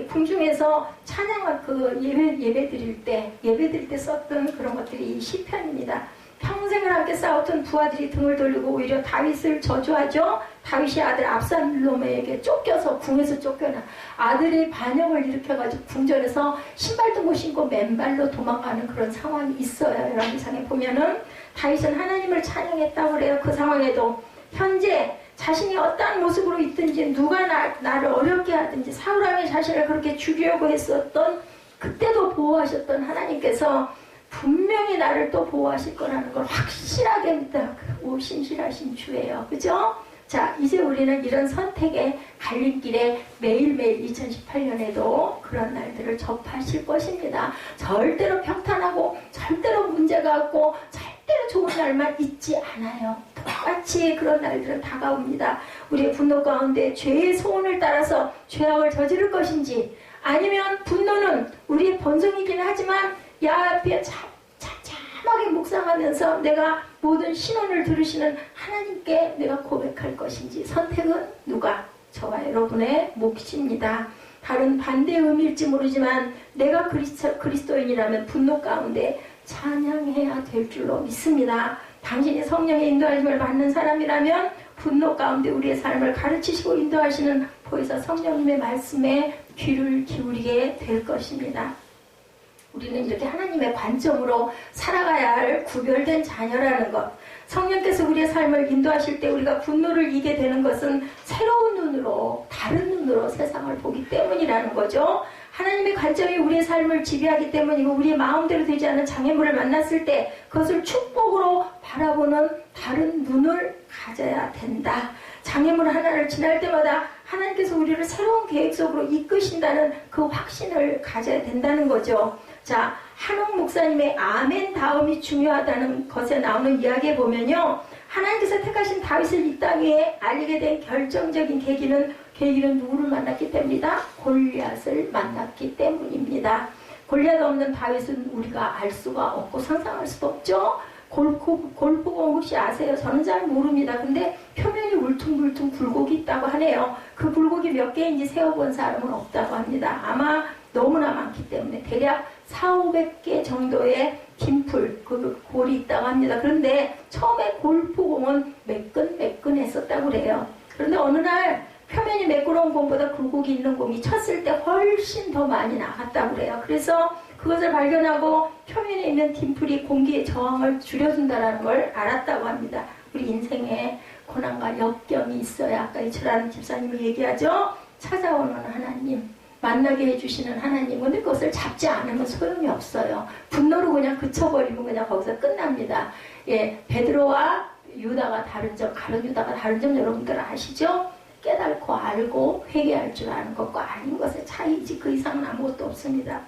궁중에서 찬양을 예배 드릴 때 썼던 그런 것들이 이 시편입니다. 평생을 함께 싸웠던 부하들이 등을 돌리고 오히려 다윗을 저주하죠. 다윗이 아들 압살롬에게 쫓겨서 궁에서 쫓겨나 아들이 반역을 일으켜가지고 궁전에서 신발도 못 신고 맨발로 도망가는 그런 상황이 있어요. 열왕기상에 보면은 다윗은 하나님을 찬양했다고 그래요. 그 상황에도 현재 자신이 어떠한 모습으로 있든지 누가 나를 어렵게 하든지 사울왕이 자신을 그렇게 죽이려고 했었던 그때도 보호하셨던 하나님께서 분명히 나를 또 보호하실 거라는 걸 확실하게 믿다. 오, 신실하신 주예요. 그죠? 자, 이제 우리는 이런 선택의 갈림길에 매일매일 2018년에도 그런 날들을 접하실 것입니다. 절대로 평탄하고 절대로 문제가 없고 절대로 좋은 날만 있지 않아요. 똑같이 그런 날들은 다가옵니다. 우리의 분노 가운데 죄의 소원을 따라서 죄악을 저지를 것인지, 아니면 분노는 우리의 본성이긴 하지만 야합에 참참하게 묵상하면서 내가 모든 신원을 들으시는 하나님께 내가 고백할 것인지, 선택은 누가? 저와 여러분의 몫입니다. 다른 반대의 의미일지 모르지만 내가 그리스도인이라면 분노 가운데 찬양해야 될 줄로 믿습니다. 당신이 성령의 인도하심을 받는 사람이라면 분노 가운데 우리의 삶을 가르치시고 인도하시는 보혜사 성령님의 말씀에 귀를 기울이게 될 것입니다. 우리는 이렇게 하나님의 관점으로 살아가야 할 구별된 자녀라는 것. 성령께서 우리의 삶을 인도하실 때 우리가 분노를 이기게 되는 것은 새로운 눈으로, 다른 눈으로 세상을 보기 때문이라는 거죠. 하나님의 관점이 우리의 삶을 지배하기 때문이고, 우리의 마음대로 되지 않은 장애물을 만났을 때 그것을 축복으로 바라보는 다른 눈을 가져야 된다. 장애물 하나를 지날 때마다 하나님께서 우리를 새로운 계획 속으로 이끄신다는 그 확신을 가져야 된다는 거죠. 자, 한옥 목사님의 아멘 다음이 중요하다는 것에 나오는 이야기에 보면요, 하나님께서 택하신 다윗을 이 땅에 알리게 된 결정적인 계기는 누구를 만났기 때문이다? 골리앗을 만났기 때문입니다. 골리앗 없는 다윗은 우리가 알 수가 없고 상상할 수도 없죠. 골프공 혹시 아세요? 저는 잘 모릅니다. 근데 표면이 울퉁불퉁 굴곡이 있다고 하네요. 그 굴곡이 몇 개인지 세어본 사람은 없다고 합니다. 아마 너무나 많기 때문에 대략 400-500개 정도의 김풀, 그 골이 있다고 합니다. 그런데 처음에 골프공은 매끈매끈했었다고 그래요. 그런데 어느 날 표면이 매끄러운 공보다 굴곡이 있는 공이 쳤을 때 훨씬 더 많이 나갔다고 그래요. 그래서 그것을 발견하고 표면에 있는 딤플이 공기의 저항을 줄여준다는 걸 알았다고 합니다. 우리 인생에 고난과 역경이 있어야, 아까 이철환 집사님이 얘기하죠. 찾아오는 하나님, 만나게 해주시는 하나님. 근데 그것을 잡지 않으면 소용이 없어요. 분노로 그냥 그쳐버리면 그냥 거기서 끝납니다. 예, 베드로와 유다가 다른 점, 가룟 유다가 다른 점 여러분들 아시죠? 깨닫고 알고 회개할 줄 아는 것과 아닌 것의 차이지 그 이상은 아무것도 없습니다.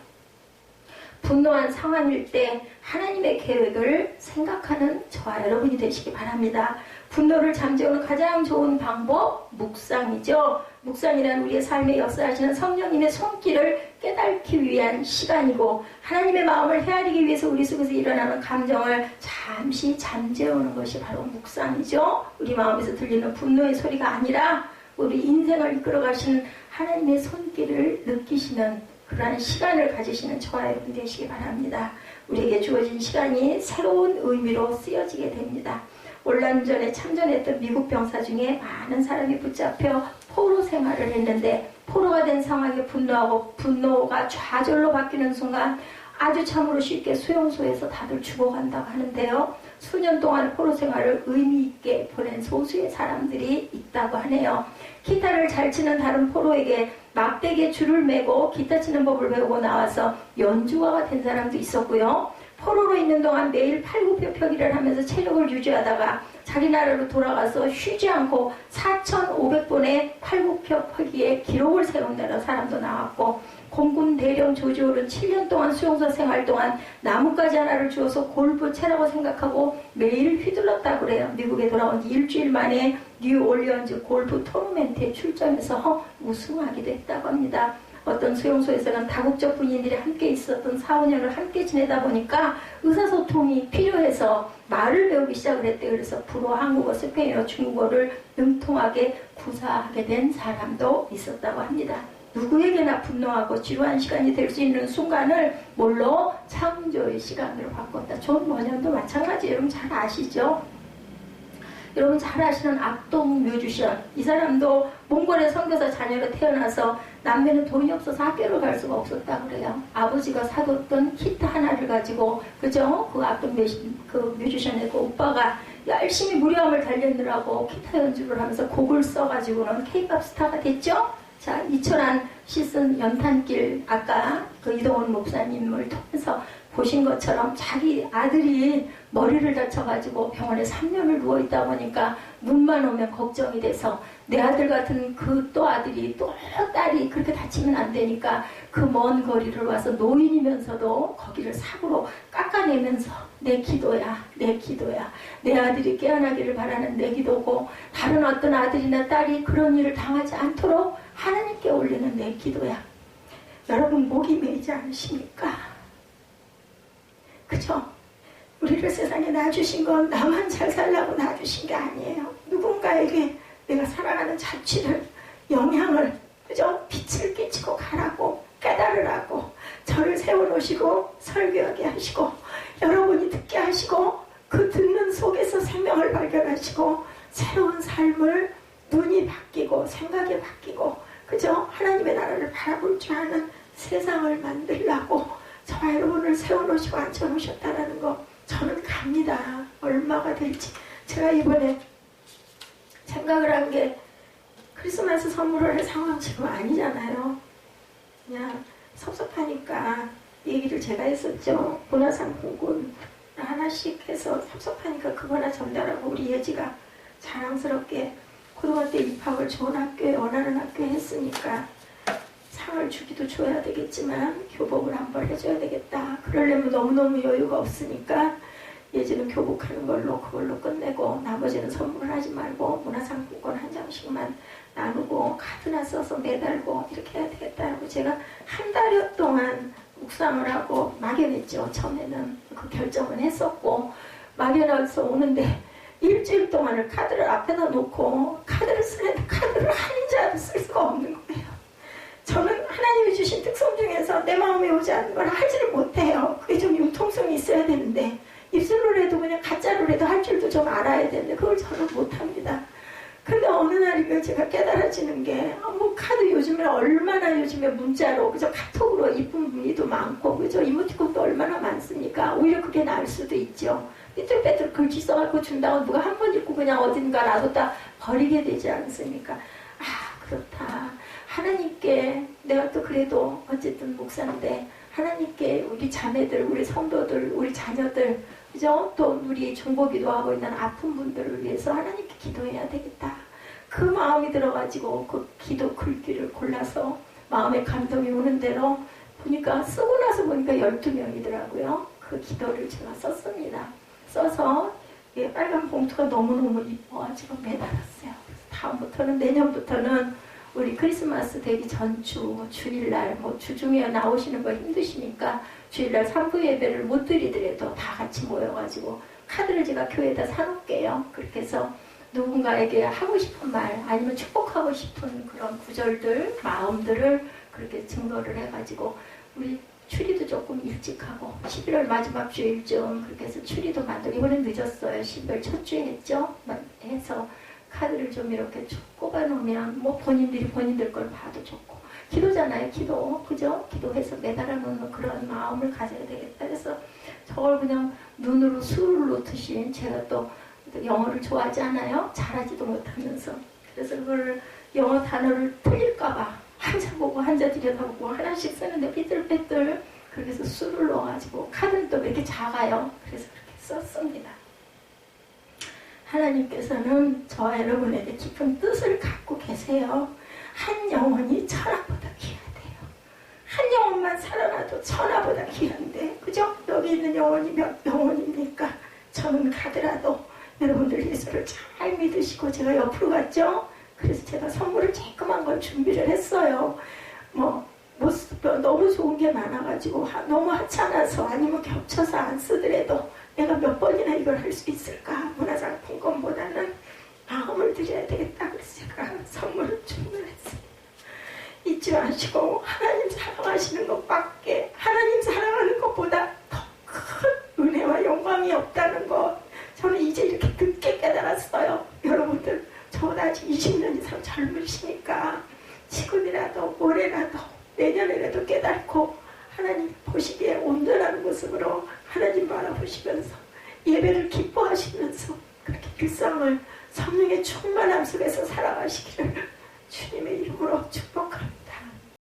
분노한 상황일 때 하나님의 계획을 생각하는 저와 여러분이 되시기 바랍니다. 분노를 잠재우는 가장 좋은 방법, 묵상이죠. 묵상이란 우리의 삶에 역사하시는 성령님의 손길을 깨닫기 위한 시간이고, 하나님의 마음을 헤아리기 위해서 우리 속에서 일어나는 감정을 잠시 잠재우는 것이 바로 묵상이죠. 우리 마음에서 들리는 분노의 소리가 아니라 우리 인생을 이끌어가시는 하나님의 손길을 느끼시는 그러한 시간을 가지시는 저와 여러분 되시기 바랍니다. 우리에게 주어진 시간이 새로운 의미로 쓰여지게 됩니다. 올란전에 참전했던 미국 병사 중에 많은 사람이 붙잡혀 포로 생활을 했는데, 포로가 된 상황에 분노하고 분노가 좌절로 바뀌는 순간 아주 참으로 쉽게 수용소에서 다들 죽어간다고 하는데요. 수년 동안 포로 생활을 의미 있게 보낸 소수의 사람들이 있다고 하네요. 기타를 잘 치는 다른 포로에게 막대기에 줄을 매고 기타 치는 법을 배우고 나와서 연주가가 된 사람도 있었고요. 포로로 있는 동안 매일 팔굽혀펴기를 하면서 체력을 유지하다가 자기 나라로 돌아가서 쉬지 않고 4,500번의 팔굽혀펴기의 기록을 세운다는 사람도 나왔고, 공군 대령 조지올은 7년 동안 수용소 생활 동안 나뭇가지 하나를 주어서 골프채라고 생각하고 매일 휘둘렀다고 그래요. 미국에 돌아온 지 일주일 만에 뉴올리언즈 골프 토너멘트에 출전해서 우승하기도 했다고 합니다. 어떤 수용소에서는 다국적 군인들이 함께 있었던 4, 5년을 함께 지내다 보니까 의사소통이 필요해서 말을 배우기 시작을 했대요. 그래서 불어, 한국어, 스페인어, 중국어를 능통하게 구사하게 된 사람도 있었다고 합니다. 누구에게나 분노하고 지루한 시간이 될 수 있는 순간을 뭘로? 창조의 시간으로 바꿨다. 존 버년도 마찬가지예요. 여러분 잘 아시죠? 여러분 잘 아시는 악동 뮤지션, 이 사람도 몽골의 선교사 자녀로 태어나서 남매는 돈이 없어서 학교를 갈 수가 없었다고 그래요. 아버지가 사뒀던 기타 하나를 가지고, 그죠? 그 악동 뮤지션의 그 오빠가 열심히 무료함을 달리느라고 기타 연주를 하면서 곡을 써가지고는 K-pop 스타가 됐죠? 자, 이철한 시즌 연탄길, 아까 그 이동원 목사님을 통해서 보신 것처럼 자기 아들이 머리를 다쳐가지고 병원에 3년을 누워있다 보니까 눈만 오면 걱정이 돼서 내 아들 같은 그 또 아들이 또 딸이 그렇게 다치면 안 되니까 그 먼 거리를 와서 노인이면서도 거기를 삽으로 깎아내면서 내 기도야, 내 기도야. 내 아들이 깨어나기를 바라는 내 기도고, 다른 어떤 아들이나 딸이 그런 일을 당하지 않도록 하나님께 올리는 내 기도야. 여러분 목이 메이지 않으십니까? 그죠? 우리를 세상에 놔주신 건 나만 잘 살라고 놔주신 게 아니에요. 누군가에게 내가 살아가는 자취를, 영향을, 그죠? 빛을 끼치고 가라고, 깨달으라고 저를 세워놓으시고 설교하게 하시고 여러분이 듣게 하시고 그 듣는 속에서 생명을 발견하시고 새로운 삶을 눈이 바뀌고 생각이 바뀌고, 그죠? 하나님의 나라를 바라볼 줄 아는 세상을 만들라고 저와 여러분을 세워놓으시고 앉혀놓으셨다는 거 저는 갑니다. 얼마가 될지. 제가 이번에 생각을 한 게 크리스마스 선물을 할 상황 지금 아니잖아요. 그냥 섭섭하니까 얘기를 제가 했었죠. 문화상품권 하나씩 해서 섭섭하니까 그거나 전달하고, 우리 예지가 자랑스럽게 고등학교 입학을 좋은 학교에, 원하는 학교에 했으니까 상을 주기도 줘야 되겠지만 교복을 한 벌 해줘야 되겠다. 그러려면 너무너무 여유가 없으니까 예지는 교복하는 걸로 그걸로 끝내고 나머지는 선물을 하지 말고 문화상품권 한 장씩만 나누고 카드나 써서 매달고 이렇게 해야 되겠다고 제가 한 달여 동안 묵상을 하고 막연했죠. 처음에는 그 결정은 했었고, 막연해서 오는데 일주일 동안을 카드를 앞에다 놓고 카드를 쓰는데 카드를 한 자도 쓸 수가 없는 거예요. 저는 하나님이 주신 특성 중에서 내 마음에 오지 않는 걸 하지를 못해요. 그게 좀 융통성이 있어야 되는데, 입술로 해도 그냥 가짜로 해도 할 줄도 좀 알아야 되는데 그걸 저는 못합니다. 근데 어느 날이면 제가 깨달아지는 게, 뭐 카드 요즘에 얼마나 요즘에 문자로, 그죠? 카톡으로 이쁜 문의도 많고, 그죠? 이모티콘도 얼마나 많습니까? 오히려 그게 나을 수도 있죠. 삐뚤빼뚤 글씨 써갖고 준다고 누가 한 번 읽고 그냥 어딘가 놔뒀다 버리게 되지 않습니까? 아, 그렇다. 하나님께 내가 또 그래도 어쨌든 목사인데 하나님께 우리 자매들, 우리 성도들, 우리 자녀들, 그죠? 또 우리 중보기도 하고 있는 아픈 분들을 위해서 하나님께 기도해야 되겠다. 그 마음이 들어가지고 그 기도 글귀를 골라서 마음에 감동이 오는 대로 보니까, 쓰고 나서 보니까 12명이더라고요. 그 기도를 제가 썼습니다. 써서 빨간 봉투가 너무너무 이뻐가지고 매달았어요. 다음부터는, 내년부터는 우리 크리스마스 되기 전주, 주일날, 뭐 주중에 나오시는 거 힘드시니까 주일날 3부 예배를 못 드리더라도 다 같이 모여가지고 카드를 제가 교회에다 사놓을게요. 그렇게 해서 누군가에게 하고 싶은 말, 아니면 축복하고 싶은 그런 구절들, 마음들을 그렇게 증거를 해가지고, 우리 추리도 조금 일찍 하고 11월 마지막 주일쯤 그렇게 해서 추리도 만들고, 이번엔 늦었어요. 12월 첫 주에 했죠. 해서 카드를 좀 이렇게 쭉 꼽아놓으면 뭐 본인들이 본인들 걸 봐도 좋고, 기도잖아요. 기도, 그죠? 기도해서 매달아 놓는 그런 마음을 가져야 되겠다. 그래서 저걸 그냥 눈으로 술을 놓듯이, 제가 또 영어를 좋아하지 않아요? 잘하지도 못하면서. 그래서 그걸 영어 단어를 틀릴까봐 한자 보고 한자 들여다보고 하나씩 쓰는데 삐뚤빼뚤 그래서 술을 넣어가지고 카드는 또 이렇게 작아요. 그래서 그렇게 썼습니다. 하나님께서는 저와 여러분에게 깊은 뜻을 갖고 계세요. 한 영혼이 천하보다 귀하대요. 한 영혼만 살아나도 천하보다 귀한데, 그죠? 여기 있는 영혼이 몇 영혼입니까? 저는 가더라도 여러분들 예수를 잘 믿으시고 제가 옆으로 갔죠? 그래서 제가 선물을 조그만 걸 준비를 했어요. 너무 좋은 게 많아가지고 너무 하찮아서 아니면 겹쳐서 안 쓰더라도 내가 몇 번이나 이걸 할 수 있을까? 문화상품권보다는 마음을 드려야 되겠다. 그래서 제가 선물을 주문했어요. 잊지 마시고 하나님 사랑하시는 것밖에, 하나님 사랑하는 것보다 더 큰 은혜와 영광이 없다는 것, 저는 이제 이렇게 늦게 깨달았어요. 여러분들 저보다 아직 20년 이상 젊으시니까 지금이라도 올해라도 내년에라도 깨닫고 하나님 보시기에 온전한 모습으로 하나님 바라보시면서 예배를 기뻐하시면서 그렇게 일상을 성령의 충만함 속에서 살아가시기를 주님의 이름으로 축복합니다.